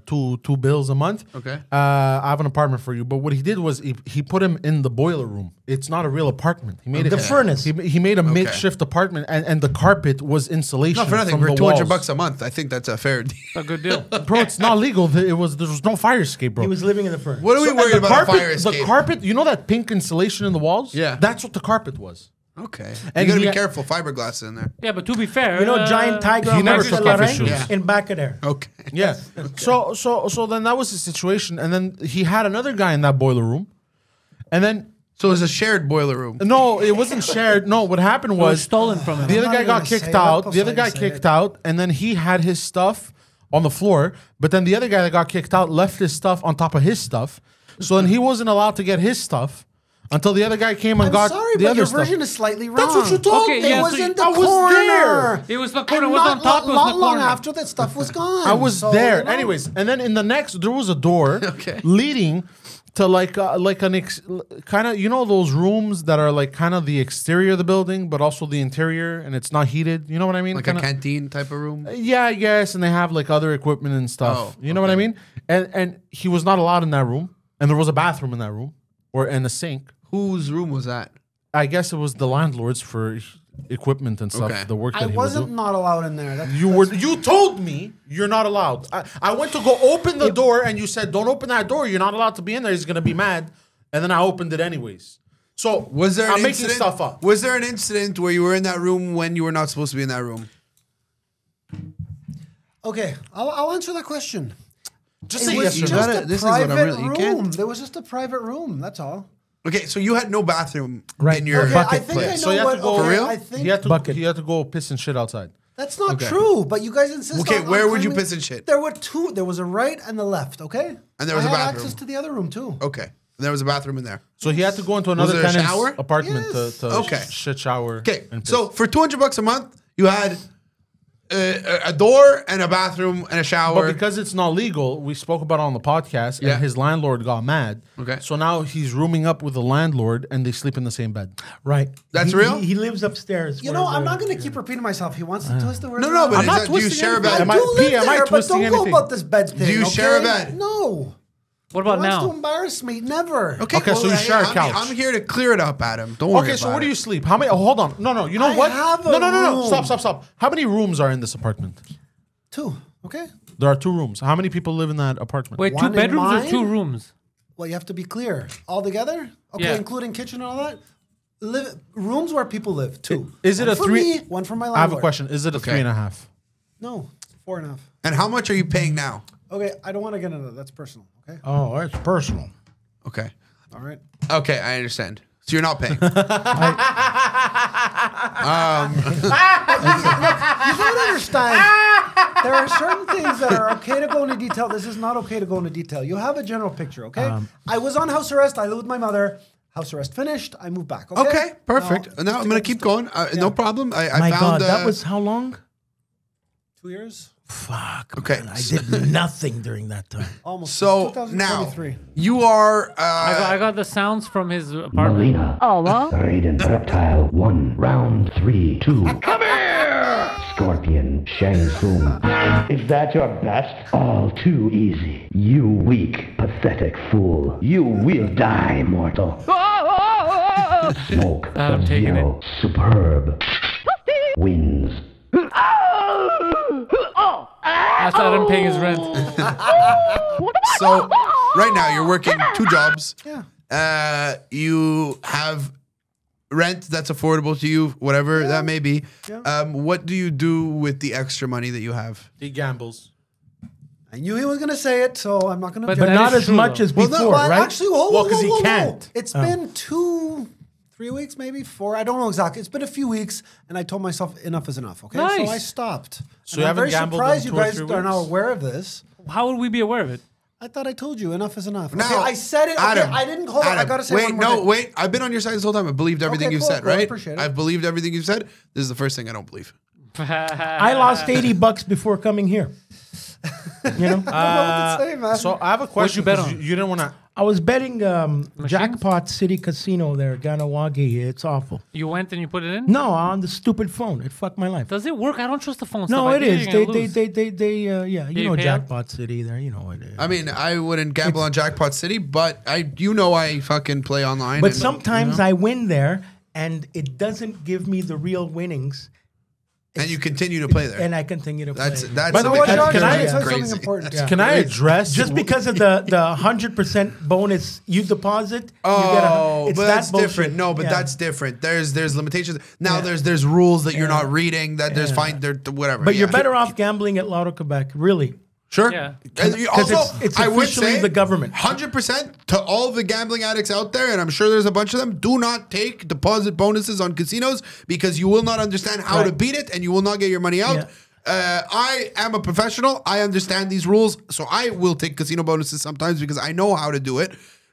two bills a month. Okay. I have an apartment for you. But what he did was he put him in the boiler room. It's not a real apartment. He made it The furnace. He made a makeshift apartment, and the carpet was insulation. Not for nothing. from For the $200 walls. a month, I think that's a fair deal. a good deal. Bro, it's not legal. There was no fire escape, bro. He was living in the furnace. What are we So, worried and the about? carpet, a fire escape. The carpet, you know that pink insulation in the walls? Yeah. That's what the carpet was. Okay. And You gotta he- be careful. Fiberglass in there. Yeah, but to be fair, You know, giant tiger he on never Marcus took off his Lorraine shoes. in back of there. Okay. Yeah. So then that was the situation. And then he had another guy in that boiler room. And then, So it was a shared boiler room. no, it wasn't shared. No, what happened it was was stolen from him. the other not guy even got gonna say kicked it. out. Let The other guy Poseidon say kicked it. out. And then he had his stuff on the floor. But then the other guy that got kicked out left his stuff on top of his stuff. So then he wasn't allowed to get his stuff until the other guy came and I'm got sorry, the but other your stuff. version is slightly wrong. That's what you told Okay, me. yeah, It was so in the I was corner. there. It was the corner. It And was not on top. It was long, the long corner. after that stuff was gone. I was So, there. you know. Anyways, and then in the next, there was a door leading to like an kind of, you know, those rooms that are like kind of the exterior of the building, but also the interior, and it's not heated. You know what I mean? Like Kinda- a canteen type of room. Yeah, I guess, and they have like other equipment and stuff. Oh, you know what I mean? And he was not allowed in that room, and there was a bathroom in that room, and a sink. Whose room was that? I guess it was the landlord's for equipment and stuff. Okay. The work that I he wasn't would do. not allowed in there. You told me you're not allowed. I went to go open the door and you said, don't open that door. You're not allowed to be in there. He's going to be mad. And then I opened it anyways. So Was there? I'm an making incident? stuff up. Was there an incident where you were in that room when you were not supposed to be in that room? Okay, I'll answer that question. Just It say was yes or just no. gotta- a this is what I'm private really- you room. can't- There was just a private room. That's all. Okay, so you had no bathroom Right. in your Okay, bucket I think I know place. So you have what. to go- okay, For real? I think He had to Bucket. He had to go piss and shit outside. that's not Okay. true. But you guys insist. Okay, on where would you claiming- piss and shit? There were two. There was a right and the left. Okay, And there was I a had bathroom. access to the other room too. Okay, and there was a bathroom in there. So he had to go into another there a tenant's shower? apartment Yes. to Okay. shit shower. Okay, and piss. so for $200 a month, you had a door and a bathroom and a shower. But because it's not legal, we spoke about it on the podcast, Yeah. and his landlord got mad. Okay. So now he's rooming up with the landlord, and they sleep in the same bed. Right. That's He- real? He lives upstairs. You where know, I'm the- not going to keep repeating myself. He wants to twist the word. No, but I'm is not that, do you twisting share a anything. bed? Am I- I do live P, am I there, but twisting don't go anything? about this bed thing. Do you okay? share a bed? No. What about He wants to now? embarrass me. Never. Okay, Okay, so you share a couch. I'm here to clear it up, Adam. Don't worry Okay, so about where do it. you sleep? How many? Oh, hold on. No. You know I what? have a No. room. Stop. How many rooms are in this apartment? 2. Okay. There are 2 rooms. How many people live in that apartment? Wait, One 2 in bedrooms or mine? 2 rooms? Well, you have to be clear. All together? Okay, Yeah. including kitchen and all that? Rooms where people live, 2. Is it One a for 3? me, one for my landlord. I have a question. Is it a 3.5? No, 4.5. And how much are you paying now? Okay, I don't want to get into that. That's personal. Okay. Oh, that's personal. Okay. All right. Okay, I understand. So you're not paying. You don't understand. There are certain things that are okay to go into detail. This is not okay to go into detail. You have a general picture, okay? I was on house arrest. I lived with my mother. House arrest finished. I moved back. Okay, Okay, perfect. Now, Now I'm going to keep going. No problem. I My found. God, that was how long? 2 years. Fuck. Okay. Man, I did nothing during that time. Almost. So now 2023. you are. I got the sounds from his apartment. Melina. Poseidon. Reptile 1. Round 3, 2. Come here! Scorpion, Shang Tsung. Is that your best? All too easy. You weak, pathetic fool. You will die, mortal. Smoke, I'm taking Sub-Zero, superb. Wins. That's Adam paying his rent. So right now you're working 2 jobs. Yeah. You have rent that's affordable to you, whatever that may be. What do you do with the extra money that you have? He gambles. I knew he was going to say it, so I'm not going to. But But that not is as true, much though. as before, Well, right? actually, whoa, Well, whoa, 'cause he whoa, whoa. can't. It's been 3 weeks, maybe 4. I don't know exactly. It's been a few weeks, and I told myself enough is enough. Okay, so Nice. I stopped. So And you I'm haven't very gambled surprised in you 2 or guys 3 are now weeks? aware of this. How would we be aware of it? I thought I told you enough is enough. Now, Okay, I said it. Okay, Adam, I didn't hold on. I Adam, gotta say wait, one more no, thing. wait. I've been on your side this whole time. I believed everything Okay, you've cool, said, cool, I right? appreciate it. I've believed everything you've said. This is the first thing I don't believe. I lost $80 before coming here. You know, I don't know what to say, man. So I have a question. you bet 'cause on? You didn't want to. I was betting Jackpot City Casino there, Ganawagi. It's awful. You went and you put it in? No, on the stupid phone. It fucked my life. Does it work? I don't trust the phone No, stuff. I it think is. you're gonna lose. Yeah, you you know pay up? Jackpot City there. You know it is. I mean, I wouldn't gamble on Jackpot City, but I fucking play online. But and, sometimes I win there, and it doesn't give me the real winnings, and you continue to play there. and I continue to play. That's By the way, What, can- Josh, can I I- tell you crazy. something important? That's Can I address just because of the 100% bonus you deposit. Oh, you get but that that's bullshit. different. No, but Yeah. that's different. There's limitations. Now Yeah. there's rules that you're Yeah. not reading. That there's Yeah. fine. There whatever. But you're yeah. better off gambling at Lotto Quebec, really. Sure. Yeah. And you 'Cause also, it's I would officially say the government. 100% to all the gambling addicts out there, and I'm sure there's a bunch of them. Do not take deposit bonuses on casinos because you will not understand how to Right. beat it, and you will not get your money out. I am a professional. I understand these rules, so I will take casino bonuses sometimes because I know how to do it.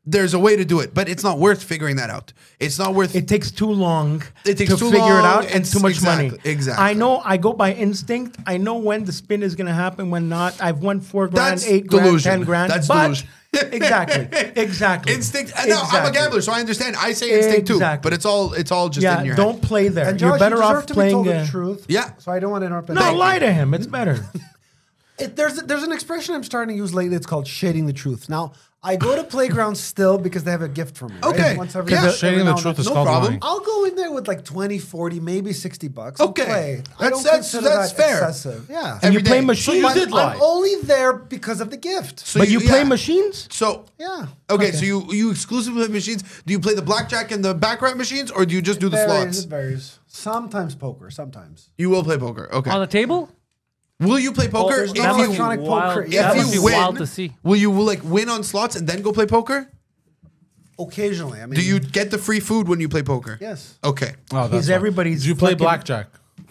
There's a way to do it, but it's not worth figuring that out. It's not worth. It takes too long It takes to too figure it long, out and it's- too much exactly, money. exactly. I know. I go by instinct. I know when the spin is going to happen, when not. I've won 4 grand, That's 8 grand, delusion. 10 grand. That's but delusion. exactly. Instinct. And no, I'm a Exactly. gambler, so I understand. I say instinct too, Exactly. but it's all just Yeah, in your don't head. play there. And You're Josh, better you deserve off to be playing. told the truth. Yeah. So I don't want to interrupt. No, lie to him. It's better. There's an expression I'm starting to use lately. It's called shading the truth. Now, I go to playgrounds still because they have a gift for me. Right? Okay. Once every, Yeah. every Shading now the and truth then. is No called problem. lying. I'll go in there with like 20, 40, maybe 60 bucks. I'll Okay. play. I That's- don't consider that's that fair. excessive. Yeah. And you Every play day. machines. So you did lie. I'm only there because of the gift. So but you play yeah. machines? So Yeah. okay, so you exclusively play machines. Do you play the blackjack and the baccarat machines, or do you just do the slots? It varies. Sometimes poker. Sometimes. You will play poker. Okay. On the table? Will you play poker there's if no That you must be electronic poker. wild. Yeah, That if must you be win? wild to see. Will you like win on slots and then go play poker? Occasionally. I mean, Do you get the free food when you play poker? Yes. Okay. Oh, that's He's fine. everybody's Do you play fucking blackjack?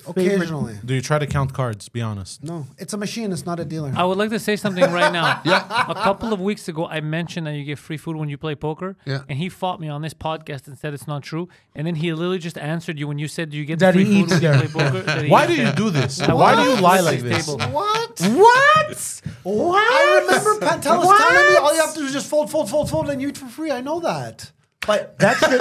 Occasionally. Do you try to count cards? Be honest. No, it's a machine. It's not a dealer. I would like to say something right now. A couple of weeks ago, I mentioned that you get free food when you play poker. Yeah. And he fought me on this podcast and said it's not true. And then he literally just answered you when you said, do you get That the he free food eats when there. you play poker? That he Why eats do you there. do this? I Why want do you to lie flip like this this? table. What? What? I remember Pantelis telling me all you have to do is just fold, and you eat for free. I know that. But That's the.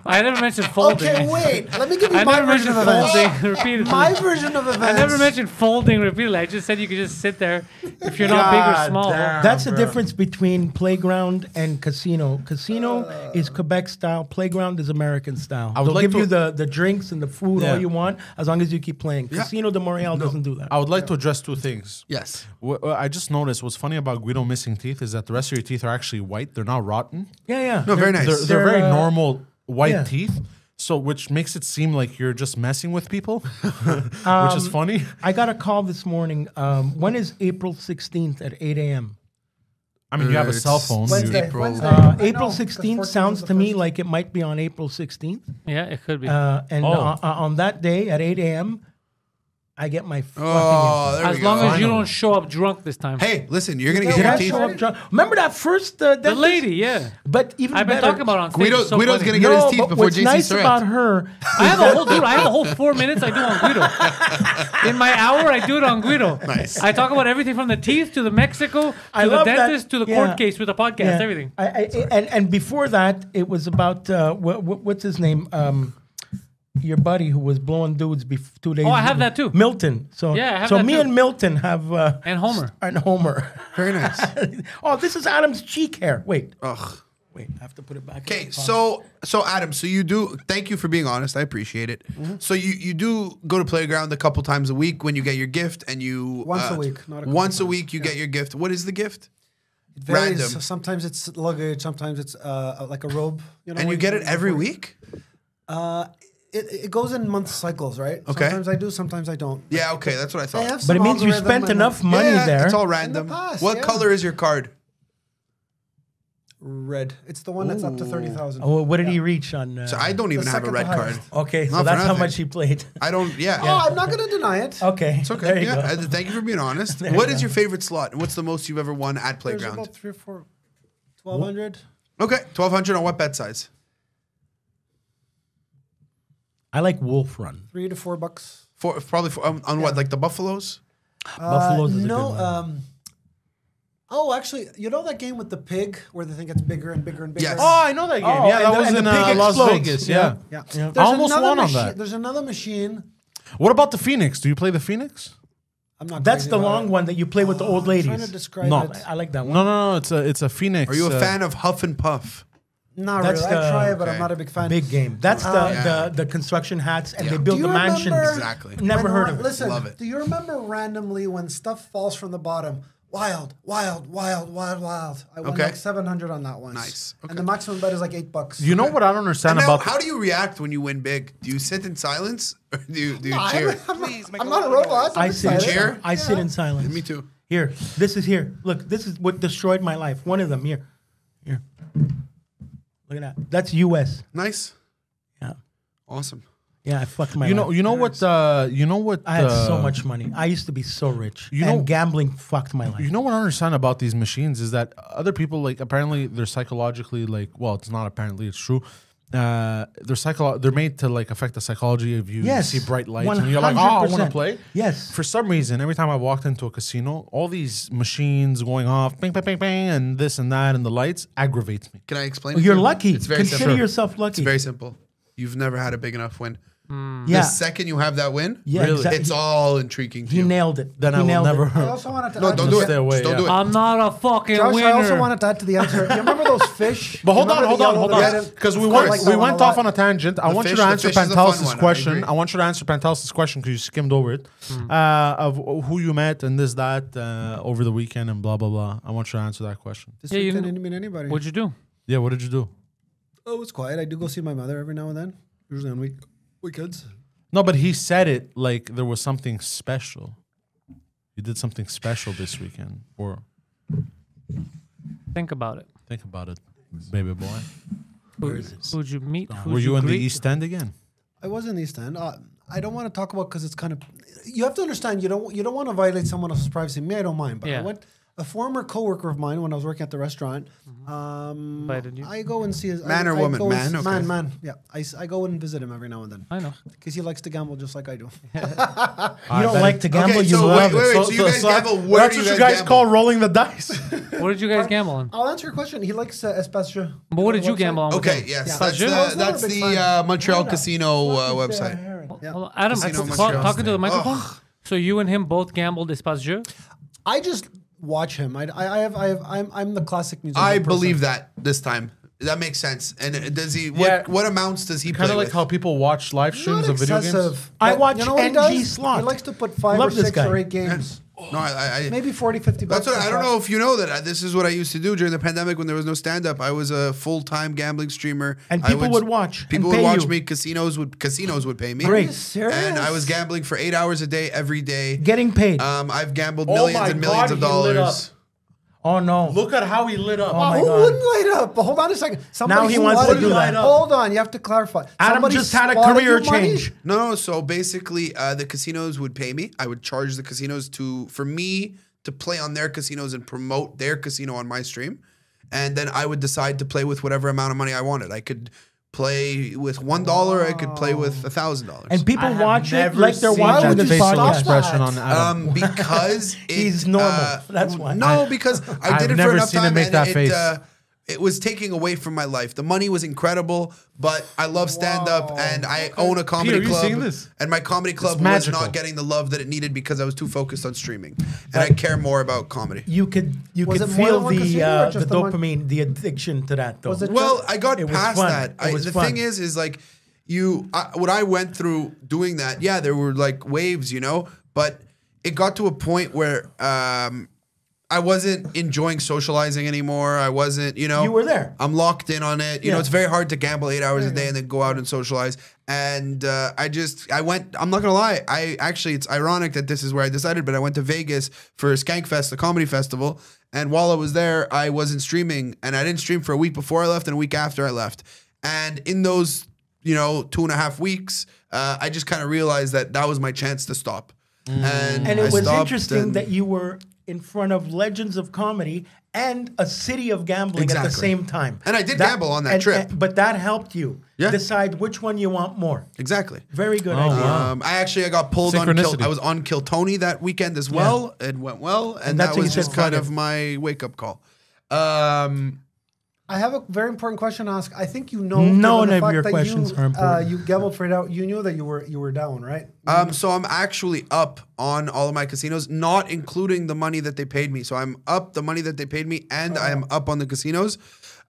I never mentioned folding. okay, wait. Let me give you I my never version mentioned of events. folding repeatedly. My version of events. I never mentioned folding repeatedly. I just said you could just sit there if you're not big or God small. damn. That's the difference between playground and casino. Casino is Quebec style. Playground is American style. I would They'll like give to- you the drinks and the food Yeah. all you want as long as you keep playing. Casino de Montreal doesn't do that. I would like to address 2 things. Yes. I just noticed what's funny about Guido missing teeth is that the rest of your teeth are actually white. They're not rotten. Yeah. No, very nice. They're very They're, normal white yeah. teeth. So, which makes it seem like you're just messing with people, which is funny. I got a call this morning. When is April 16th at 8 a.m.? I mean, you have a It's cell phone. Wednesday. April. Wednesday. I know, April 'cause 16th 14th sounds is the to me first. like it might be on April 16th. Yeah, it could be. And Oh. on that day at 8 a.m., I get my fucking Oh, there as we go. long as you Finally. don't show up drunk this time. Hey, listen, you're gonna get Did your I teeth. show up drunk? Remember that first the dentist? lady, yeah. But even I've been better, talking about it on stage. It's so Guido's funny. gonna get his No, teeth but before what's JC nice Surratt. about her, I have a whole dude. I have a whole 4 minutes I do on Guido. In my hour, I do it on Guido. Nice. I talk about everything from the teeth to the Mexico I to the love that. dentist to the court Yeah. case with the podcast. Everything. And before that, it was about what's his name? your buddy who was blowing dudes 2 days. Oh, I have that too. Milton. So Yeah, I have so that me too. and Milton have And Homer. and Homer. Very nice. Oh, this is Adam's cheek hair. Wait, Ugh. wait. I have to put it back. Okay, so Adam, so you do. Thank you for being honest. I appreciate it. So you do go to Playground a couple times a week when you get your gift, and you Once a week, not a couple once a times. week you get your gift. What is the gift? It varies. Random. Sometimes it's luggage. Sometimes it's like a robe. You know, And you get it every week. It goes in month cycles, right? Okay. Sometimes I do. Sometimes I don't. Yeah, okay, that's what I I thought. have But it some means you algorithm spent and enough money yeah, there. it's all random. past, What yeah. color is your card? Red. It's the one that's up to 30,000. Oh, what did he reach on? So I don't even have a second red to card. highest. Okay, so Not for that's how nothing. much he played. I don't. Yeah. Oh, I'm not going to deny it. Okay, It's okay. There you Yeah. go. Thank you for being honest. There What you is go. your favorite slot? And what's the most you've ever won at There's Playground? about 3 or 4, 1,200. Okay, 1,200 on what bet size? I like Wolf Run. $3 to $4. Probably on what, like the Buffaloes? Buffaloes is a no, good one. Oh, actually, you know that game with the pig where they think it's bigger and bigger and bigger? Yes. Oh, I know that game. Oh, yeah, and that the- was and in the pig Las explodes. Vegas. Yeah. Yeah. Yeah. I almost another won on machine- that. There's another machine. What about the Phoenix? Do you play the Phoenix? I'm not That's crazy the about long it. one that you play with the old I'm ladies. trying to describe No. it. I like that one. No. It's a Phoenix. Are you a fan of Huff and Puff? Not That's really. I the- try it, but I'm okay. not a big fan. Big game. That's Yeah. the construction hats, and Yeah. they build Do the you mansions. remember- Exactly. Never When heard of it. Listen, Love it. do you remember randomly when stuff falls from the bottom? Wild. I won Okay. like 700 on that one. Nice. Okay. And the maximum bet is like $8. You know what I don't And understand now, about how do you react when you win big? Do you sit in silence or do you No, cheer? I'm not a robot. I sit. In, Cheer? silence. I sit in silence. Me too. Here, this is here. Look, this is what destroyed my life. One of them here. Look at that. That's U.S. Nice. Yeah, Awesome. yeah. I fucked my. you life. know what I had so much money. I used to be so rich. You know- and gambling fucked my life. You know what I understand about these machines is that other people, like, apparently they're psychologically, like, well, it's not apparently, it's true. They're made to, like, affect the psychology of you. Yes, You see bright lights and you're like, oh, I want to 100%. play. Yes. For some reason, every time I walked into a casino, all these machines going off, bang, bang, bang, bang, and this and that, and the lights aggravates me. Can I explain? Well, it you're to you? lucky. It's very Consider simple. yourself lucky. It's very simple. You've never had a big enough win. Yeah. The second you have that win, Yeah, exactly. it's all intriguing to He you. nailed it. Then he I will nailed never. It. I also wanted to No, add don't to do the- it. Stay away, Just don't yeah. do it. I'm not a fucking Josh, winner. I also wanted to add to the answer. You remember those fish? But hold You on, remember hold the on. yellow, the red, Because and- we I like went that one went a off lot. on a tangent. I want you fish- to the answer fish is a fun Pantelis' one, I question. agree. I want you to answer Pantelis' question because you skimmed over it of who you met and this that over the weekend and blah blah blah. I want you to answer that question. This Yeah, you weekend know- didn't meet anybody. What'd you do? Yeah, what did you do? Oh, it's quiet. I do go see my mother every now and then. Usually on weekends. No, but he said it like there was something special. You did something special this weekend. Or Think about it. think about it, baby boy. Who'd you meet? Who'd Were you in the greet? East End again? I was in the East End. I don't want to talk about because it's kind of. You have to understand. You don't want to violate someone else's privacy. Me, I don't mind. But Yeah. I went. A former coworker of mine when I was working at the restaurant. Invited you? I go and see his Man or I woman? go and Man, okay. man. Yeah, I go and visit him every now and then I know. because he likes to gamble just like I do. You don't like to gamble. Okay, you so love wait, it. so you guys gamble. Where That's do what you you guys guys gamble? call rolling the dice. What did you guys gamble on? I'll answer your question. He likes Espacio. But what did you gamble on? with Okay, him? yes, Yeah. that's Sure. the, I was never that's a big the fan. Montreal casino website. Yeah. Hold on. Adam, Casino talk- Montreal. talking to the microphone. So you and him both gambled Espace Jeu? I just watch him. I'm the classic musician. I person. believe that this time. That makes sense. And does he? Yeah. What amounts does he Kind play of like with? how people watch live Not streams of video games. excessive. I But watch you know what he NG does? slot. He likes to put 5 Love or this 6 guy. or 8 games. No, I Maybe 40, 50 bucks. that's what a I don't shot. know if you know that this is what I used to do during the pandemic when there was no stand up. I was a full-time gambling streamer. And I people would watch People and would pay watch you. me. Casinos would pay me. Great. Are you serious? And I was gambling for 8 hours a day every day. Getting paid. I've gambled Oh millions my and millions God, of he lit dollars. oh no. Look at how he lit up. Oh my Who God. wouldn't light up? But hold on a second. Somebody Now he who wants to wanted do that. Hold on, you have to clarify. Adam Somebody just had a spotted career your money? change. No, so basically, the casinos would pay me. I would charge the casinos for me to play on their casinos and promote their casino on my stream, and then I would decide to play with whatever amount of money I wanted. I could play with $1. I could play with $1,000. And people I have watch it never like they're seen watching Why would this you facial stop podcast. expression on Adam. Because He's normal. That's why. No, because I did I've it for never enough seen him time. make and that face. it was taking away from my life. The money was incredible, but I love stand-up and I own a comedy Peter, you club. seeing this? And my comedy club was magical. not getting the love that it needed because I was too focused on streaming. And I care more about comedy. You could Was could it more feel than one casino or the just the one? dopamine, the addiction to that though. Was it Well, I got It was past fun. that. It was The fun. thing is like what I went through doing that, yeah, there were like waves, you know, but it got to a point where I wasn't enjoying socializing anymore. I wasn't, you know. You were there. I'm locked in on it. You know, Yeah. it's very hard to gamble 8 hours a day and then go out and socialize. And I went, I'm not going to lie. It's ironic that this is where I decided, but I went to Vegas for Skankfest, the comedy festival. And while I was there, I wasn't streaming. And I didn't stream for a week before I left and a week after I left. And in those, 2.5 weeks, I just kind of realized that was my chance to stop. And And I it was stopped interesting and- that you were in front of legends of comedy and a city of gambling at the Exactly. same time. And I did gamble on that trip. but that helped you Yeah. decide which one you want more. Exactly. Very good idea. wow. I got pulled on. Synchronicity. I was on Kill Tony that weekend as well. It went well, and that's that what was you just said, kind Claudio. of my wake up call. I have a very important question to ask. I think you know. None given the of fact your that questions are important. You gambled for it out. You knew that you were down, right? So I'm actually up on all of my casinos, not including the money that they paid me. So I'm up the money that they paid me, and I am up on the casinos.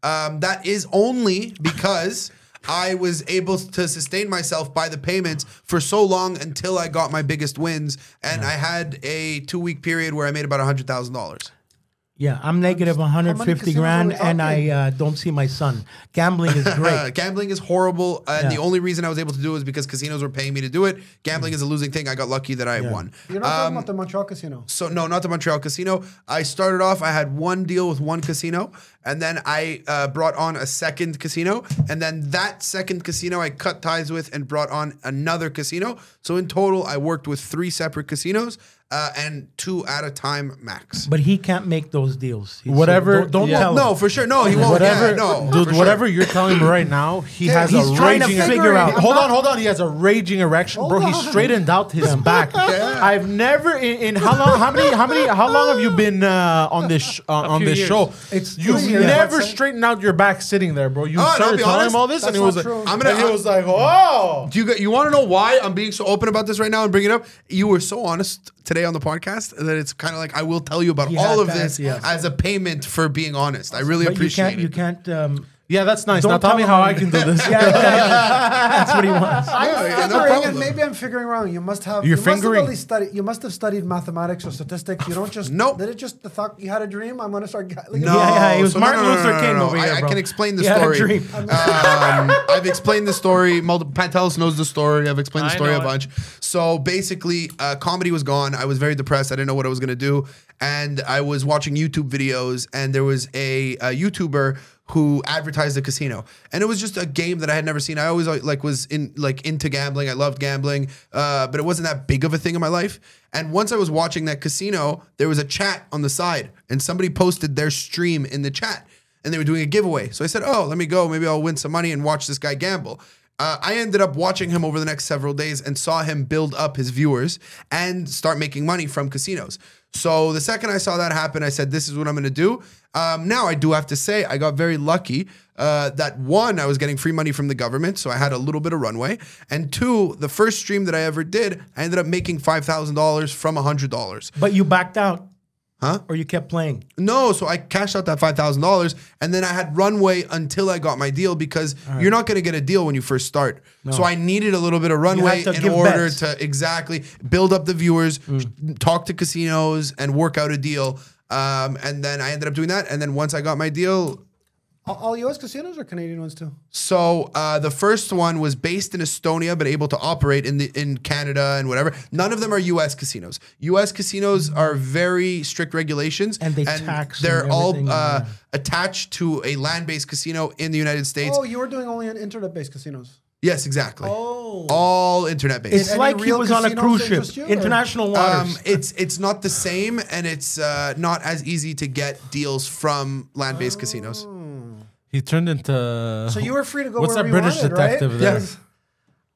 That is only because I was able to sustain myself by the payments for so long until I got my biggest wins, and I had a 2-week period where I made about $100,000. Yeah, I'm negative How many 150 casinos are grand, we and talking? I don't see my son. Gambling is great. Gambling is horrible, and Yeah. the only reason I was able to do it was because casinos were paying me to do it. Gambling is a losing thing. I got lucky that I won. You're not talking about the Montreal casino. So no, not the Montreal casino. I started off, I had one deal with one casino, and then I brought on a second casino, and then that second casino I cut ties with and brought on another casino. So in total, I worked with 3 separate casinos and 2 at a time max. But he can't make those deals. Whatever- Don't yeah. tell him. No, for sure. No, he won't. Whatever, Yeah, no, dude, for sure. whatever you're telling me right now, he has he's a trying to raging. figure out. Hold on. He has a raging erection, bro. He straightened out his back. I've never in how long? How long have you been on this on few this years. show? You've 3 years, never I'd say. straightened out your back sitting there, bro. You Oh, and I'll started be telling honest, him all this, and that's he was not like, true. and he was like, oh. Do you want to know why I'm being so open about this right now and bring it up? You were so honest today on the podcast that it's kind of like I will tell you about You all had of that, this yes. as a payment for being honest. I really But appreciate you it. can't. Yeah, that's nice. Don't Now tell tell me him how I'm- I can do this. Yeah, exactly. That's what he wants. I'm yeah, no figuring, problem. and maybe I'm figuring wrong. You must have. You're you must have fingering. at least studied. You must have studied mathematics or statistics. You don't just. Nope. Did it just the thought you had a dream? I'm gonna start. Like, No, Yeah, he was so Martin Luther King over here, I bro. can explain the He had a story. dream. I've explained the story. Pantelis knows the story. I've explained the I story know a it. bunch. So basically, comedy was gone. I was very depressed. I didn't know what I was going to do. And I was watching YouTube videos, and there was a YouTuber who advertised a casino, and it was just a game that I had never seen. I always was into gambling. I loved gambling, but it wasn't that big of a thing in my life. And once I was watching that casino, there was a chat on the side, and somebody posted their stream in the chat, and they were doing a giveaway. So I said, "Oh, let me go. Maybe I'll win some money and watch this guy gamble." I ended up watching him over the next several days and saw him build up his viewers and start making money from casinos. So the second I saw that happen, I said, this is what I'm going to do. Now, I do have to say, I got very lucky that 1, I was getting free money from the government, so I had a little bit of runway. And 2, the first stream that I ever did, I ended up making $5,000 from $100. But you backed out. Huh? Or you kept playing. No, so I cashed out that $5,000, and then I had runway until I got my deal because you're not going to get a deal when you first start. So I needed a little bit of runway to in give order bets. to exactly build up the viewers, talk to casinos, and work out a deal. And then I ended up doing that. And then once I got my deal, all U.S. casinos or Canadian ones too? so the first one was based in Estonia, but able to operate in Canada and whatever. None of them are U.S. casinos. U.S. casinos are very strict regulations, And they tax They're and all everything, yeah. attached to a land-based casino in the United States. Oh, you were doing only internet-based casinos. Yes, exactly. Oh. All internet-based. It's any like he real was on a casinos cruise ship, interest you, or? international waters. It's not the same, and it's not as easy to get deals from land-based casinos. He turned into. So you were free to go What's wherever that British you wanted, detective right? there? Yes.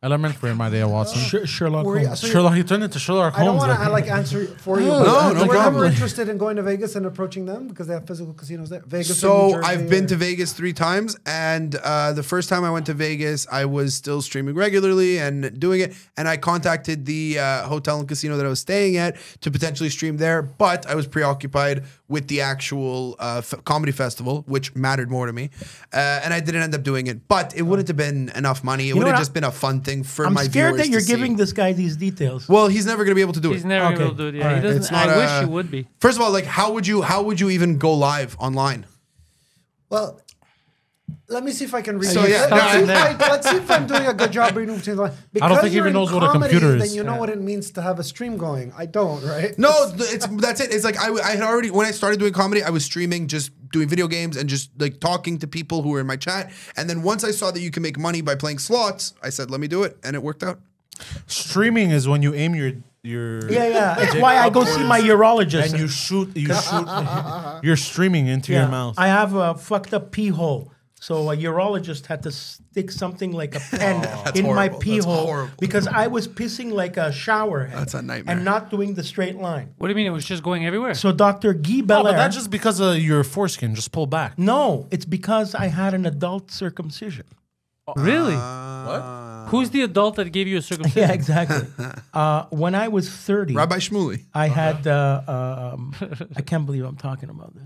Elementary, my day, Watson. Sherlock Were you- Holmes. so you- Sherlock, he turned into Sherlock I don't Holmes. want to like answer for you. No, but no you were problem. never interested in going to Vegas and approaching them because they have physical casinos there. Vegas. or New So Jersey I've been or- to Vegas 3 times, and the first time I went to Vegas, I was still streaming regularly and doing it. And I contacted the hotel and casino that I was staying at to potentially stream there, but I was preoccupied with the actual comedy festival, which mattered more to me, and I didn't end up doing it. But it wouldn't have been enough money. It would know have what? just been a fun thing for I'm my scared viewers that you're to see. giving this guy these details. Well, he's never going to be able to do He's it. never Okay. able to do it. Yeah, Alright. he doesn't. It's not I wish a- he would be. First of all, like how would you even go live online? Well, let me see if I can read. So, yeah, Let's see if I'm doing a good job reading between the lines. I don't think he you're even in knows what a comedy, computer Then is. you know what it means to have a stream going. I don't, right? No, that's it. It's like I had already, when I started doing comedy, I was streaming, just doing video games and just like talking to people who were in my chat. And then once I saw that you can make money by playing slots, I said, let me do it. And it worked out. Streaming is when you aim your Yeah. It's why I go see my urologist. and you shoot. You're streaming into your mouth. I have a fucked up pee hole. So a urologist had to stick something like a pen in my horrible. pee That's hole horrible. because I was pissing like a shower head. That's a nightmare. And not doing the straight line. What do you mean? It was just going everywhere. So Dr. Guy Oh, Belair. but that's just because of your foreskin. Just pull back. No, it's because I had an adult circumcision. Really? What? Who's the adult that gave you a circumcision? Yeah, exactly. When I was 30, Rabbi Shmuley. I had, I can't believe I'm talking about this.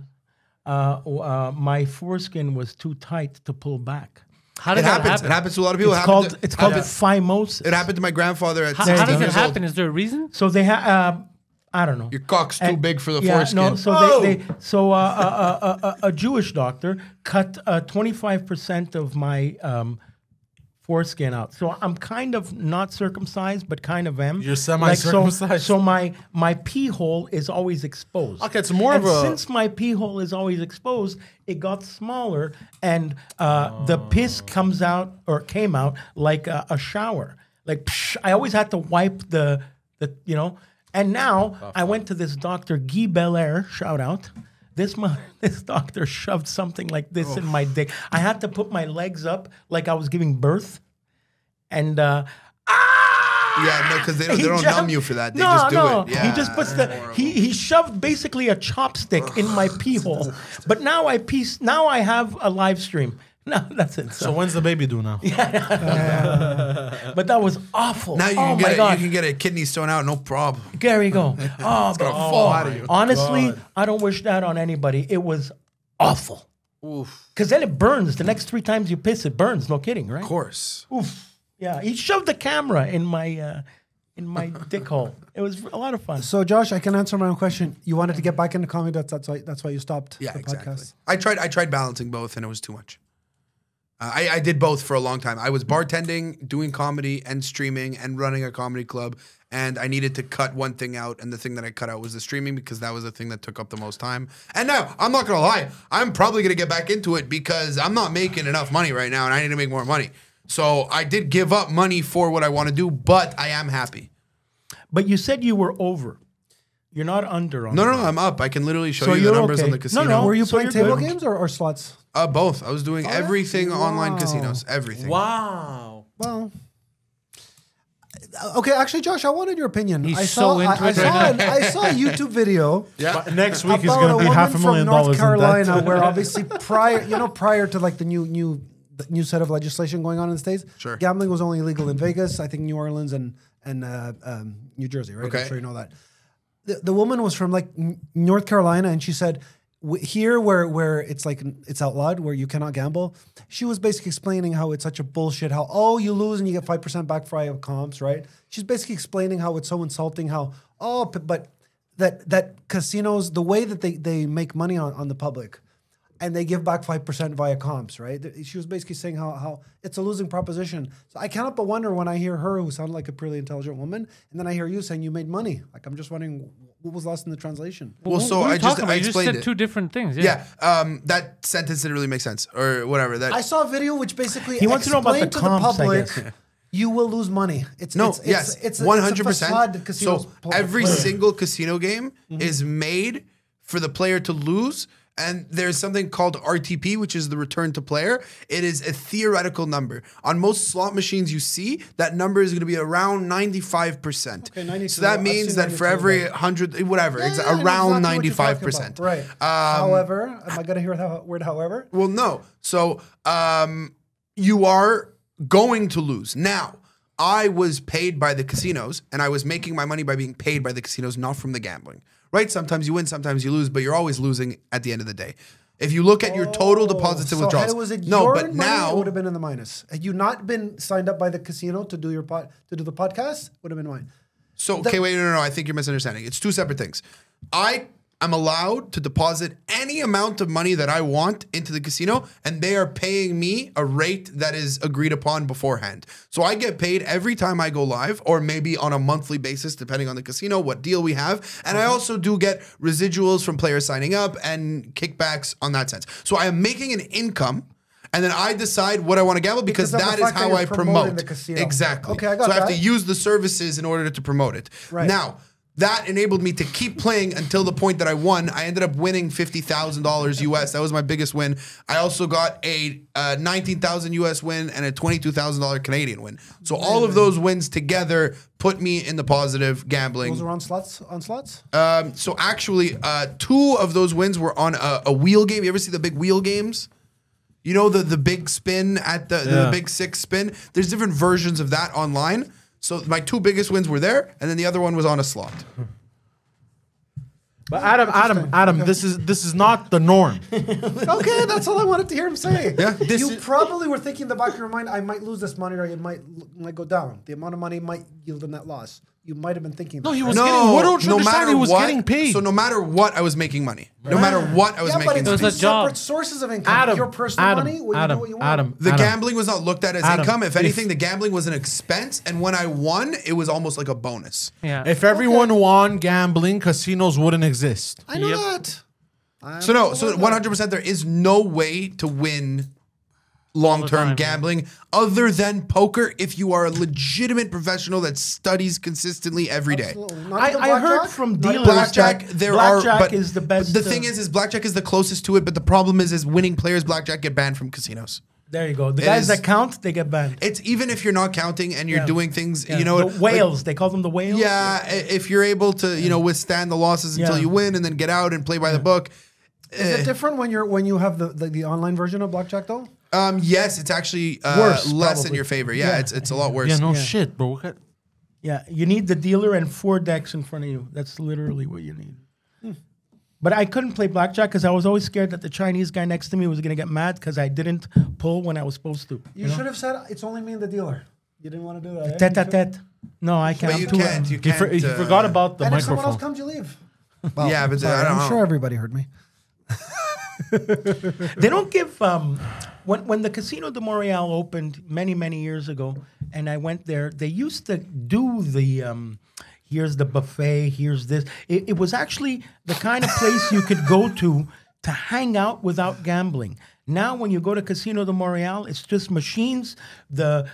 My foreskin was too tight to pull back. How It did that happens. happen? It happens to a lot of people. It's called phimosis. It happened to my grandfather at How 16 does it years happen? old. Is there a reason? So they have, I don't know. Your cock's too And- big for the yeah, foreskin. No, so a Jewish doctor cut 25% of my foreskin out. So I'm kind of not circumcised, but kind of am. You're semi-circumcised. So my pee hole is always exposed. Okay, it's more and of a- since my pee hole is always exposed, it got smaller, and the piss came out like a shower. Like psh, I always had to wipe the. And now I went to this doctor Guy Belair. Shout out. This doctor shoved something like this in my dick. I had to put my legs up like I was giving birth, and Yeah, no, because they don't numb you for that. They just do it. Yeah, he just puts he shoved basically a chopstick in my pee hole. But now I have a live stream. No, that's it. So when's the baby due now? But that was awful. Now you oh can my get God. you can get a kidney stone out, no problem. There you go. Oh, but fall out of you. honestly, I don't wish that on anybody. It was awful. Because then it burns. The next 3 times you piss, it burns. No kidding, right? Of course. Oof. Yeah, he shoved the camera in my dick hole. It was a lot of fun. So, Josh, I can answer my own question. You wanted to get back into comedy. That's why you stopped Yeah, the exactly. podcast. I tried balancing both, and it was too much. I did both for a long time. I was bartending, doing comedy, and streaming, and running a comedy club. And I needed to cut one thing out, and the thing that I cut out was the streaming because that was the thing that took up the most time. And now, I'm not gonna lie, I'm probably gonna get back into it because I'm not making enough money right now, and I need to make more money. So I did give up money for what I want to do, but I am happy. But you said you were over. You're not under on No, that. I'm up. I can literally show So you the you're numbers on okay. the casino. No, Were you So playing you're table good. games or slots? Both. I was doing everything online casinos. Everything. Wow. Well, okay. Actually, Josh, I wanted your opinion. He's I so into it right I saw a YouTube video. But next week is about going a to be woman $500,000 from North in Carolina, debt. where obviously prior to like the new set of legislation going on in the states, Sure. gambling was only illegal in Vegas, I think New Orleans and New Jersey, right? Okay. I'm sure you know that. The woman was from like North Carolina, and she said here where it's like it's outlawed, where you cannot gamble. She was basically explaining how it's such a bullshit. How you lose and you get 5% back for IO comps, right? She's basically explaining how it's so insulting. But that casinos, the way that they make money on the public, and they give back 5% via comps, right? She was basically saying how it's a losing proposition. So I cannot but wonder when I hear her, who sounded like a pretty intelligent woman, and then I hear you saying you made money. Like, I'm just wondering what was lost in the translation. Well, so What are you I just talking about? I You just explained said it. 2 different things. Yeah, that sentence didn't really make sense, or whatever. That I saw a video which basically He wants to know about the explained to comps, I public, guess. you will lose money. It's 100%. So casinos every play. single casino game is made for the player to lose And there's something called RTP, which is the return to player. It is a theoretical number. On most slot machines you see, that number is going to be around 95%. Okay, 92. So that I've means seen that for 92, every right. 100, whatever, it's Yeah, I know around exactly what you're talking 95%. about. Right. However, am I going to hear the word however? Well, no. So you are going to lose. Now, I was paid by the casinos, and I was making my money by being paid by the casinos, not from the gambling. Right? Sometimes you win, sometimes you lose, but you're always losing at the end of the day. If you look at your total deposits and withdrawals, Had it was no, but money, now it would have been in the minus. Had you not been signed up by the casino to do to do the podcast, would have been mine. So, okay, wait, no, I think you're misunderstanding. It's two separate things. I am allowed to deposit any amount of money that I want into the casino, and they are paying me a rate that is agreed upon beforehand. So I get paid every time I go live, or maybe on a monthly basis, depending on the casino, what deal we have. And I also do get residuals from players signing up and kickbacks on that sense. So I am making an income. And then I decide what I want to gamble because Because of that the is fact that how you're I promoting promote. the casino. Exactly. Okay, I got so I have to that. use the services in order to promote it. Right. Now, that enabled me to keep playing until the point that I won. I ended up winning $50,000 US. That was my biggest win. I also got a 19,000 US win and a $22,000 Canadian win. So all of those wins together put me in the positive gambling. Those were on slots. So actually, two of those wins were on a wheel game. You ever see the big wheel games? You know the big spin at the big six spin? There's different versions of that online. So my two biggest wins were there, and then the other one was on a slot. But Adam, this is not the norm. Okay, that's all I wanted to hear him say. Yeah. You probably were thinking in the back of your mind, I might lose this money or it might go down. The amount of money might yield a net loss. You might have been thinking that. No, he was No, getting. What don't you no understand? matter He was what, getting paid. So no matter what, I was making money. No matter what, I was Yeah, but making it's money. was two a job. separate sources of income. Your personal money, when you do what you want. The gambling was not looked at as Adam, income. If anything, the gambling was an expense. And when I won, it was almost like a bonus. Yeah. If everyone won gambling, casinos wouldn't exist. I know Yep. that. So no, so 100%, there is no way to win long-term time, gambling other than poker if you are a legitimate professional that studies consistently every day. Absolutely. Not I even heard blackjack? from Not even dealers Blackjack, that there blackjack are, but is the best. The thing is blackjack is the closest to it, but the problem is winning players blackjack get banned from casinos. there you go. The It guys is- that count, they get banned. It's even if you're not counting and you're Yeah. doing things, Yeah. you know, the whales. They call them the whales. yeah, if you're able to, you know, withstand the losses until Yeah. you win and then get out and play by the book. Is it different when you have the online version of blackjack though? Yes, it's actually Worse, less in probably. your favor. Yeah, Yeah. it's a lot worse. Yeah, no shit, bro. Yeah, you need the dealer and 4 decks in front of you. That's literally what you need. But I couldn't play blackjack because I was always scared that the Chinese guy next to me was going to get mad because I didn't pull when I was supposed to. You should have said it's only me and the dealer. You didn't want to do that. eh? Tete-a-tete. No, I can't. But I'm you too- can't. You He, can't. he forgot about the And if someone else microphone. comes, you leave. Yeah, but I don't I'm know. sure everybody heard me. They don't give when the Casino de Montreal opened many years ago, and I went there. They used to do the here's the buffet, here's this. It was actually the kind of place you could go to hang out without gambling. Now, when you go to Casino de Montreal, it's just machines. The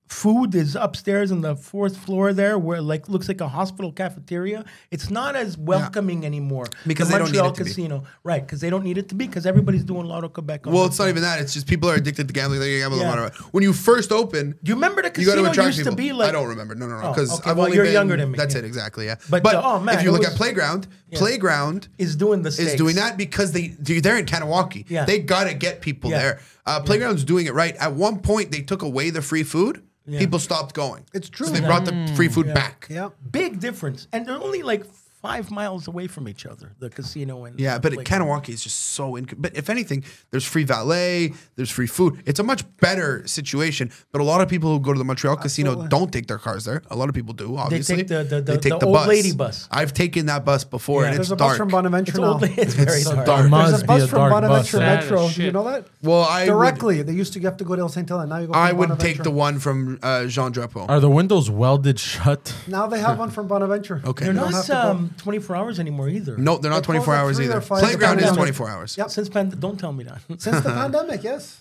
food is upstairs on the 4th floor there, where looks like a hospital cafeteria. It's not as welcoming anymore. Because the they don't need Montreal it to be. Casino, right? Because they don't need it to be. Because everybody's doing Lotto Quebec. Well, it's not even that. It's just people are addicted to gambling. They gamble no Yeah. matter what. When you first open, Do you remember the you got casino to attract used people. to be like? I don't remember. No, Oh, because okay, I've well, only you're been, younger than me, That's yeah. it, exactly. Yeah. But, oh, man, if you it look was- at Playground, Yeah. Playground Is doing the is steaks. doing that because they're in Kanawaki. Yeah. They got to get people Yeah. there. Playground's doing it right. At one point, they took away the free food. Yeah. People stopped going. It's true. So they brought the free food back. Yeah. Big difference, and they're only like 5 miles away from each other. The casino and Yeah, but Playground. Kanawaki is just so But if anything, there's free valet, there's free food. It's a much better situation. But a lot of people who go to the Montreal casino don't take their cars there. A lot of people do, obviously. take the They take the old lady bus. I've taken that bus before, Yeah. and There's it's There's a bus dark. from Bonaventure It's now. old. It's very so dark. dark. Must There's a be bus a from dark Bonaventure bus. Sad as Metro. Do you shit. know that? Well, I Directly. They used to have to go to Saint Hilaire. Now you go. From would take Bonaventure. the one from Jean Drapeau. Are the windows welded shut? Now they have one from Bonaventure. Okay. They're You don't not have to go. 24 hours anymore either. No, they're not They're 24 closed at hours 3 or either. 5 Playground is depending on- 24 hours. Yep. Since don't tell me that. Since the pandemic, yes.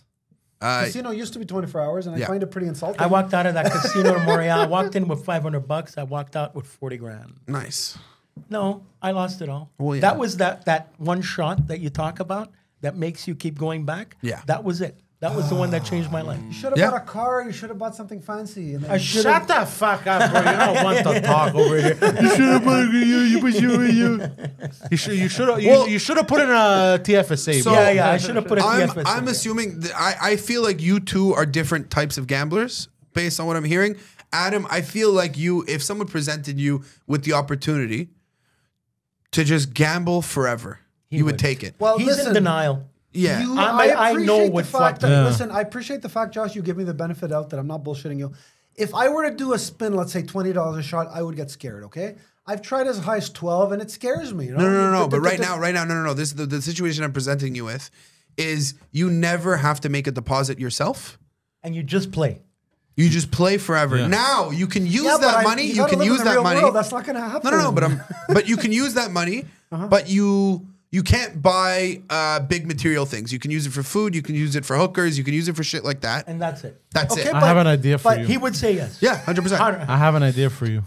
Uh, Casino used to be 24 hours, and I Yeah. find it pretty insulting. I walked out of that Casino de Montreal. I walked in with $500. I walked out with 40 grand. nice. No, I lost it all. Well, yeah. That was that one shot that you talk about that makes you keep going back. Yeah. That was it. That was the one that changed my life. You should have Yeah. bought a car. You should have bought something fancy. And then Shut the fuck up, bro. You don't want to talk over here. You should have put you should have put in a TFSA. So- bro. Yeah, I should have put a TFS. I'm assuming I feel like you two are different types of gamblers based on what I'm hearing. Adam, I feel like if someone presented you with the opportunity to just gamble forever, you would take it. Well, He's listen, in denial. Yeah. I know what fucked up. Listen, I appreciate the fact, Josh, you give me the benefit out that I'm not bullshitting you. If I were to do a spin, let's say $20 a shot, I would get scared, okay? I've tried as high as 12 and it scares me. You know? No. But right now, no. This is the situation I'm presenting you with is you never have to make a deposit yourself. And you just play. You just play forever. Yeah. Now you can use but that money. You gotta can live in use the that real money. world. That's not going to happen. No. But you can use that money. But you can't buy big material things. You can use it for food. You can use it for hookers. You can use it for shit like that. And that's it. That's Okay, it. I have an idea for you. He would say yes. Yeah, 100%. I have an idea for you.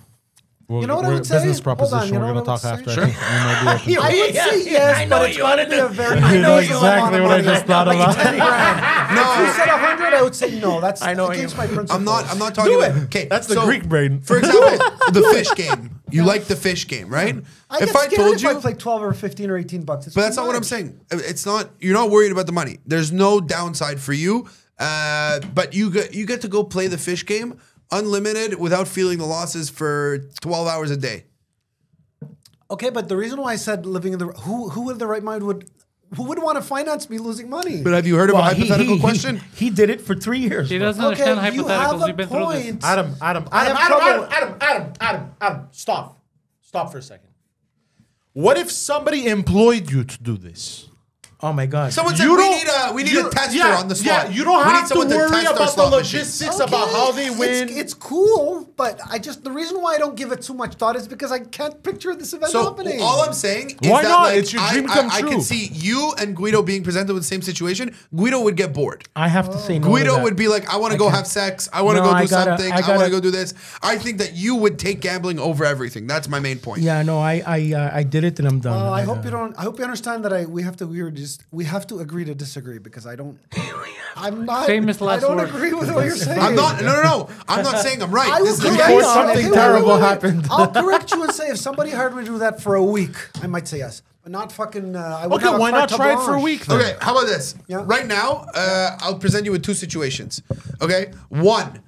You know what I would say? Business Hold on, proposition. you know We're going to what talk I would after. say? I think. I might be open. I would say yes, but it's going to be a very You know reasonable exactly amount what I of just money. thought Like about. 10 grand. If you said 100, I would say no. That's I know against you- my principles. I'm not talking about. Okay, That's the so, Greek brain. For example, the fish game. You like the fish game, right? I get If I scared told if you, I play 12 or 15 or 18 bucks. It's but that's too not what I'm much. saying. It's not. You're not worried about the money. There's no downside for you. But you get to go play the fish game unlimited without feeling the losses for 12 hours a day. Okay, but the reason why I said living in the who in the right mind would want to finance me losing money? But have you heard of a hypothetical question? He did it for 3 years. He bro. doesn't understand Okay, you have hypotheticals. a You've been through this. point. Adam, stop. Stop for a second. What if somebody employed you to do this? Oh my God. Someone said You we need a tester on the spot. Yeah, you don't We need have to someone worry test our about the slot machines. logistics about how they win. It's cool, but the reason why I don't give it too much thought is because I can't picture this event So happening. all I'm saying is Why that not? like, It's your dream come I true. can see you and Guido being presented with the same situation. Guido would get bored. I have to say no. to Guido that. would be like, I want to go have sex. I want to No, go I do gotta- something. I I want gotta- to go do this. I think that you would take gambling over everything. That's my main point. Yeah, no, I did it and I'm done. I hope you don't. I hope you understand that we have to agree to disagree because I don't. I'm not. Famous I last don't word. agree with what you're saying. I'm not. No. I'm not saying I'm right. I will This is correct Before you. something Okay, terrible wait. happened. I'll correct you and say if somebody hired me to do that for a week, I might say yes, but not fucking. I wouldn't Okay, have a why not carte try it for a blanche. week then? Okay, how about this? Yeah. Right now, I'll present you with two situations. Okay, one,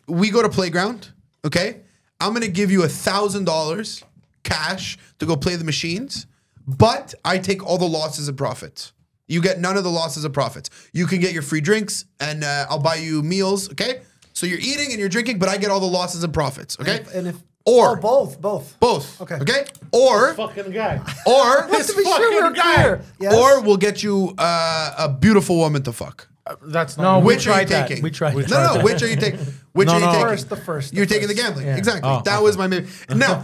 we go to playground. Okay, I'm gonna give you $1,000 cash to go play the machines, but I take all the losses and profits. You get none of the losses and profits. You can get your free drinks, and I'll buy you meals. Okay, so you're eating and you're drinking, but I get all the losses and profits. Okay, And if or both. both. Okay. Okay, or Fucking guy. or Just to be sure we're clear. Yes. or we'll get you a beautiful woman to fuck. That's No, not. we Which are you tried that. taking? We tried that. No, which are you taking? Which No, are you no. taking? The first. You're taking the gambling. Yeah. Exactly. Oh, That was my main. Now,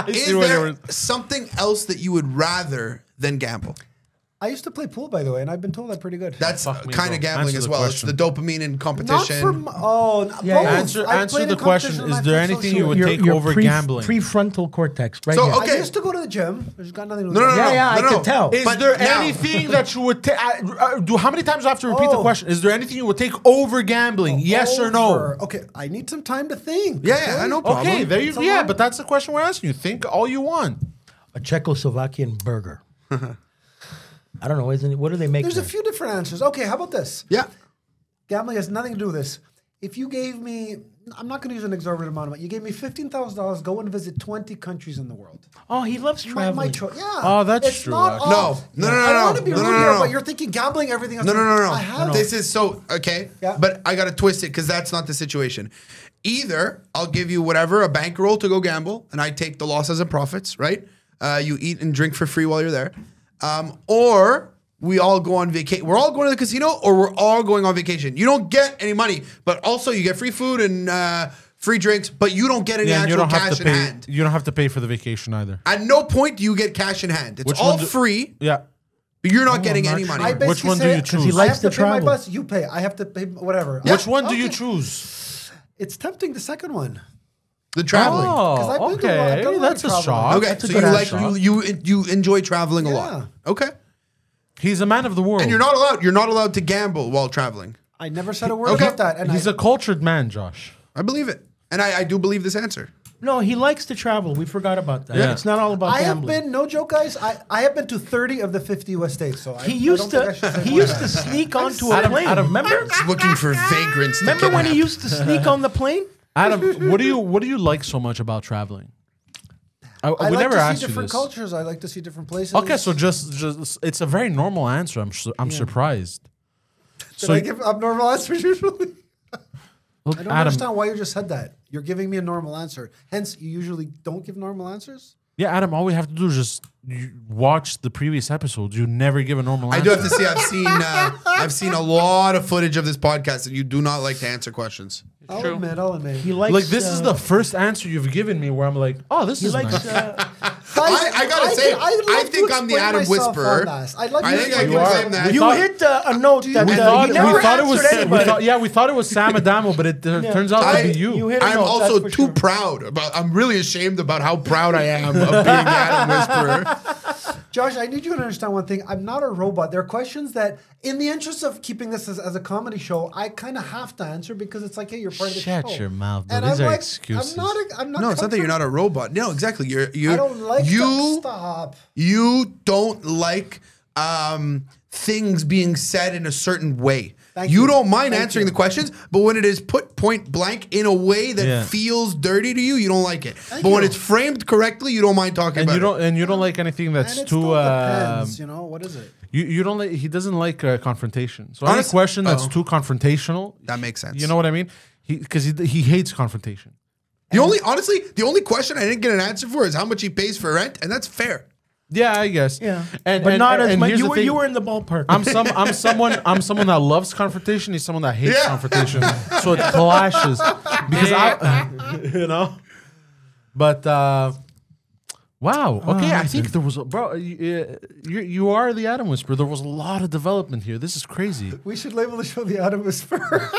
is see what there you something else that you would rather than gamble? I used to play pool, by the way, and I've been told I'm pretty good. That's Fuck me, kind bro. of gambling Answer as the well. question. It's the dopamine and not competition. for both. Answer I've played the in question. competition in Is my there social anything you would media. take over gambling? Prefrontal cortex, right? So, here. okay. I used to go to the gym. There's got nothing to do No, with no, it. no. Yeah, yeah, I could tell. Is But there now- anything that you would take? How many times do I have to repeat the Oh. question? Is there anything you would take over gambling? Yes or no? Over. Okay, I need some time to think. Yeah, no problem. Okay, there you. It's a Yeah, lot. but that's the question we're asking you. Think all you want. A Czechoslovakian burger. I don't know, isn't it? What do they make? There's a there? few different answers. Okay, how about this? Yeah. Gambling has nothing to do with this. If you gave me, I'm not going to use an exorbitant amount of money. You gave me $15,000, go and visit 20 countries in the world. Oh, he loves My traveling. choice. Yeah. Oh, that's it's true, Not actually. all- No, I don't want to be no, rude no, no, here, no. but you're thinking gambling, everything else. No. I have. This is so okay. Yeah. But I gotta twist it because that's not the situation. Either I'll give you whatever, a bankroll to go gamble, and I take the losses and profits, right? You eat and drink for free while you're there. Or we all go on vacation. We're all going to the casino, or we're all going on vacation. You don't get any money, but also you get free food and free drinks, but you don't get any Yeah, and you actual don't have cash to in pay. hand. You don't have to pay for the vacation either. At no point do you get cash in hand. It's Which all one do- free, Yeah. but you're not Oh, getting I'm any not money. I basically Which one do say, you choose? He likes I have to to pay my travel. bus, you pay. I have to pay whatever. Which one do you Okay. choose? It's tempting, the second one. The traveling. I've Oh, been to a lot- I've okay. done a lot of That's a traveling. shock. Okay, That's a so good you ass like shot. you enjoy traveling a lot. Yeah. Okay. He's a man of the world. And you're not allowed to gamble while traveling. I never said a word Okay. about that. And He's a cultured man, Josh. I believe it. And I do believe this answer. No, he likes to travel. We forgot about that. Yeah. It's not all about I have gambling. been, no joke, guys. I have been to 30 of the 50 U.S. states. So He used to sneak onto a plane. Remember? Just looking for vagrants. to Remember when he kidnap. used to sneak on the plane? Adam, what do you like so much about traveling? I we like never to asked see you different this. cultures. I like to see different places. Okay, so just it's a very normal answer. I'm surprised. Did I give abnormal answers usually? Look, I don't understand why you just said that. You're giving me a normal answer. Hence, you usually don't give normal answers. Yeah, Adam, all we have to do is just watch the previous episodes. You never give a normal I answer. do have to say I've seen a lot of footage of this podcast, and you do not like to answer questions. I'll True. admit. He likes. Like this is the first answer you've given me where I'm like, oh, this He is likes. nice. I gotta say, I think I'm the Adam Whisperer. I'd like I to think I explain can myself. claim that. You thought- hit a note that We he thought, never we thought it was answered anybody. we thought it was Sam Adamo, but it turns out to be you. You hit a I'm note, also that's for too sure. proud about. I'm really ashamed about how proud I am of being the Adam Whisperer. Josh, I need you to understand one thing. I'm not a robot. There are questions that, in the interest of keeping this as a comedy show, I kind of have to answer because it's like, hey, you're part of the show. Shut your mouth, bro. And These I'm are like, excuses. I'm not. No, it's not that you're not a robot. No, exactly. You're I don't like to you stop. you don't like things being said in a certain way. Thank You you. don't mind Thank answering you. the questions, but when it is put point blank in a way that Yeah. feels dirty to you, you don't like it. Thank But when you. it's framed correctly, you don't mind talking and about you don't like anything that's And it too. still depends, you know, what is it? You don't like. He doesn't like confrontation. So Honest- any question that's oh. too confrontational, That makes sense. you know what I mean? Because he hates confrontation. The only question I didn't get an answer for is how much he pays for rent, and that's fair. Yeah, I guess. Yeah, and but not as and much. here's You the were, thing. you were in the ballpark. I'm someone that loves confrontation. He's someone that hates Yeah. confrontation. So it clashes because you know. But wow. Okay, I think there was bro. You are the Adam Whisperer. There was a lot of development here. This is crazy. We should label the show the Adam Whisperer.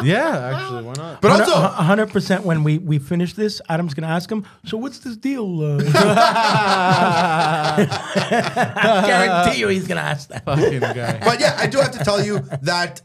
Yeah, actually, why not? But also, 100% when we finish this, Adam's gonna ask him. So what's this deal? Guarantee you, he's gonna ask that. Fucking guy. but yeah, I do have to tell you that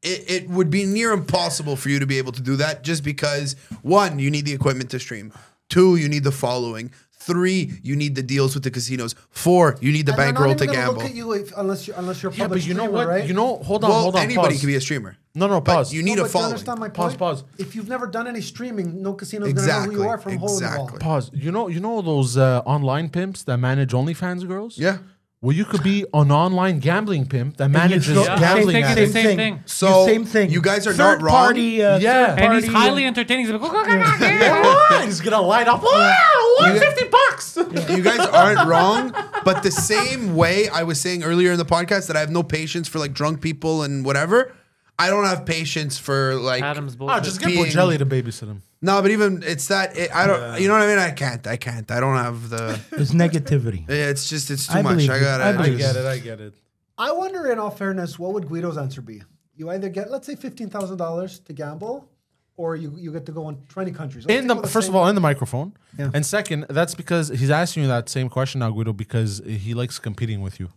it would be near impossible for you to be able to do that just because, one, you need the equipment to stream. Two, you need the following. Three, you need the deals with the casinos. Four, you need the And they're not bankroll even to gonna gamble. Look at you unless you're a Yeah, public but you know streamer, what? right? You know, hold on, Well, hold on. anybody Pause. can be a streamer. No, pause. But you need No, a but you following. understand my Pause, point? pause. If you've never done any streaming, no casino's gonna know Exactly. who you are from hole in the wall. Exactly. Pause. You know those online pimps that manage OnlyFans girls? Yeah. Well, you could be an online gambling pimp that manages Yeah. gambling Same thing, addicts. same thing. So same thing. you guys are Third not wrong. party, Yeah. third And he's party, highly entertaining. He's like, He's gonna light up. $150. You guys aren't wrong, but the same way I was saying earlier in the podcast that I have no patience for like drunk people and whatever, I don't have patience for like Adam's Oh, bullshit. just get Being- Bocelli to babysit him. no, but even it's that I don't. You know what I mean? I can't. I don't have the. There's negativity. It's just it's too I much. believe I you. gotta. I believe I get it. I wonder, in all fairness, what would Guido's answer be? You either get, let's say, $15,000 to gamble, or you get to go in 20 countries. Let's In take the all first same- of all, in the microphone, Yeah. and second, that's because he's asking you that same question now, Guido, because he likes competing with you.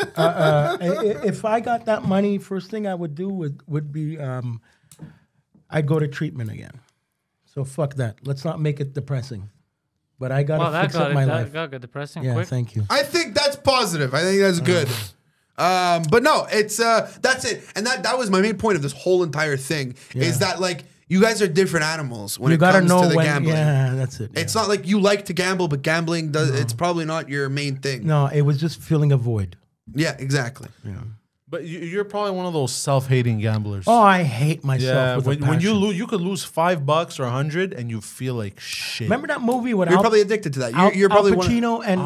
If I got that money, first thing I would do would be I'd go to treatment again. So fuck that. Let's not make it depressing. But I gotta Well, that fix up my life. got depressing Yeah, quick. thank you. I think that's positive. I think that's good. But no, it's that's it. And that was my main point of this whole entire thing is that like you guys are different animals when You it gotta comes know to the when. gambling. Yeah, that's it. It's not like you like to gamble, but gambling does. It's probably not your main thing. No, it was just filling a void. Yeah, exactly. But you're probably one of those self-hating gamblers. Oh, I hate myself. yeah. with a When you passion. lose, you could lose $5 or 100, and you feel like shit. Remember that movie with You're Al, probably addicted to that. Al, You're probably Al one. Pacino and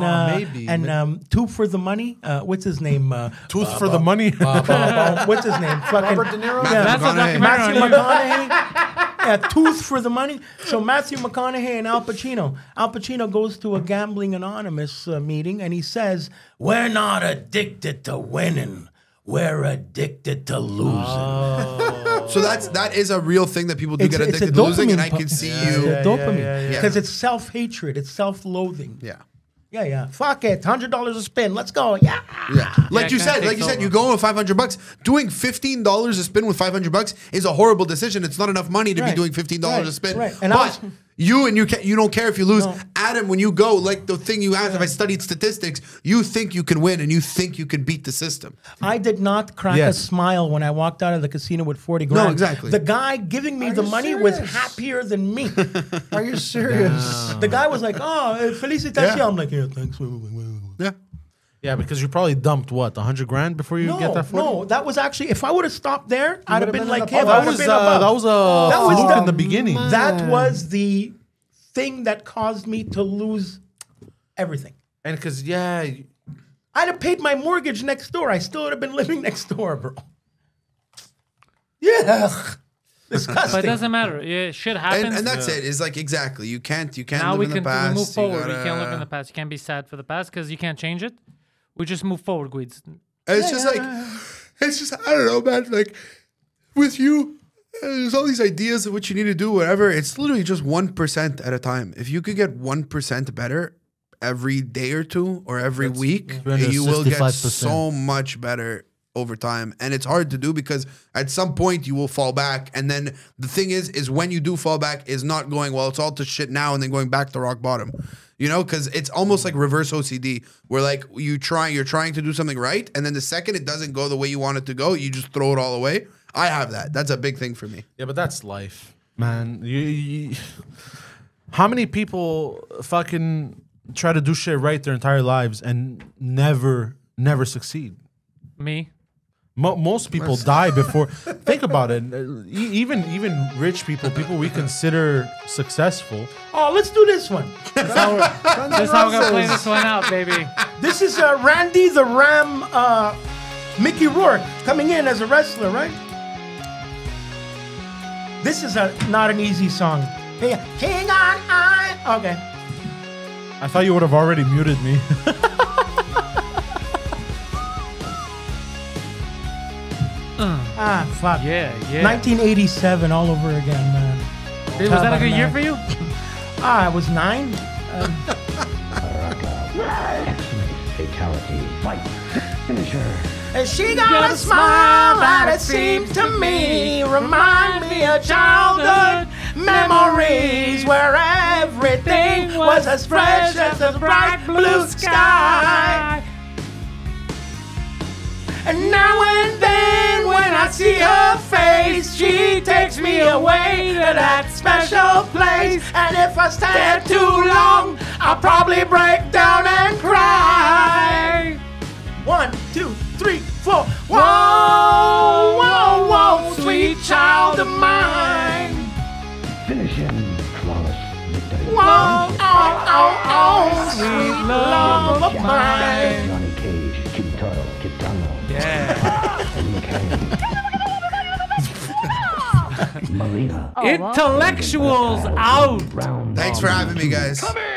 maybe. Two for the Money. What's his name? Tooth for the money. What's his name? Fucking Robert De Niro? Matthew That's a McConaughey. documentary Matthew on you. McConaughey. Yeah, Tooth for the Money. So Matthew McConaughey and Al Pacino. Al Pacino goes to a Gambling Anonymous meeting and he says, "We're not addicted to winning. We're addicted to losing." So that is a real thing that people do It's get a- it's a addicted to losing, and I dopamine can see It's you. a dopamine. yeah. Because it's self-hatred. It's self-loathing. Yeah. Yeah. Fuck it. $100 a spin. Let's go. Yeah. Yeah. Like it you kinda said, takes over. you go with $500. Doing $15 a spin with $500 is a horrible decision. It's not enough money to be Right. doing $15 a Right. spin. Right. And I But was- you don't care if you lose. No. Adam, when you go, like the thing you asked, if I studied statistics, you think you can win and you think you can beat the system. I did not crack Yes. a smile when I walked out of the casino with 40 grand. exactly. The guy giving me the you money was serious? happier than me. Are you serious? The guy was like, "Oh, felicitations." Yeah. I'm like, "Yeah, thanks." Yeah. Yeah, because you probably dumped what 100 grand before you get that 40? No, that was actually. If I would have stopped there, I'd have would've been been in like the him. pub. I that would have was been above. that was a That was fluke the- in the beginning. That was the thing that caused me to lose everything. And because I'd have paid my mortgage next door. I still would have been living next door, bro. Yeah, disgusting. But it doesn't matter. Yeah, shit happens. And that's it. It's like exactly. You can't now live we in can the past. move forward. gotta- You can't look in the past. You can't be sad for the past because you can't change it. We just move forward, Guids. It's just it's just, I don't know, man. Like, with you, there's all these ideas of what you need to do, whatever. It's literally just 1% at a time. If you could get 1% better every day or two or every week, you will get 365%. so much better over time. And it's hard to do because at some point you will fall back. And then the thing is when you do fall back is not going, well, it's all to shit now and then going back to rock bottom. You know, because it's almost like reverse OCD, where like you're trying to do something right, and then the second it doesn't go the way you want it to go, you just throw it all away. I have that. That's a big thing for me. Yeah, but that's life, man. How many people fucking try to do shit right their entire lives and never succeed? Me. Most people die before. Think about it. Even rich people we consider successful. Oh, let's do this one. This is how we're gonna play this one out, baby. This is Randy the Ram, Mickey Rourke coming in as a wrestler, right? This is not an easy song. Hey, King on I. Okay. I thought you would have already muted me. Fuck. Yeah. 1987 all over again, man. Was that a good year for you? I was 9. Fatality. Fight. Finisher. And she got a smile that it seems to me remind me of childhood memories where everything was as fresh as the bright blue sky. And now and then when I see her face, she takes me away to that special place. And if I stare too long, I'll probably break down and cry. 1, 2, 3, 4. Whoa, whoa, whoa, sweet child of mine. Finish him. Flawless victory. Whoa, oh, sweet love of mine. Johnny Cage, Kitaro, Kitano. Yeah. Marina. Intellectuals out. Round. Thanks for having me, guys. Come here.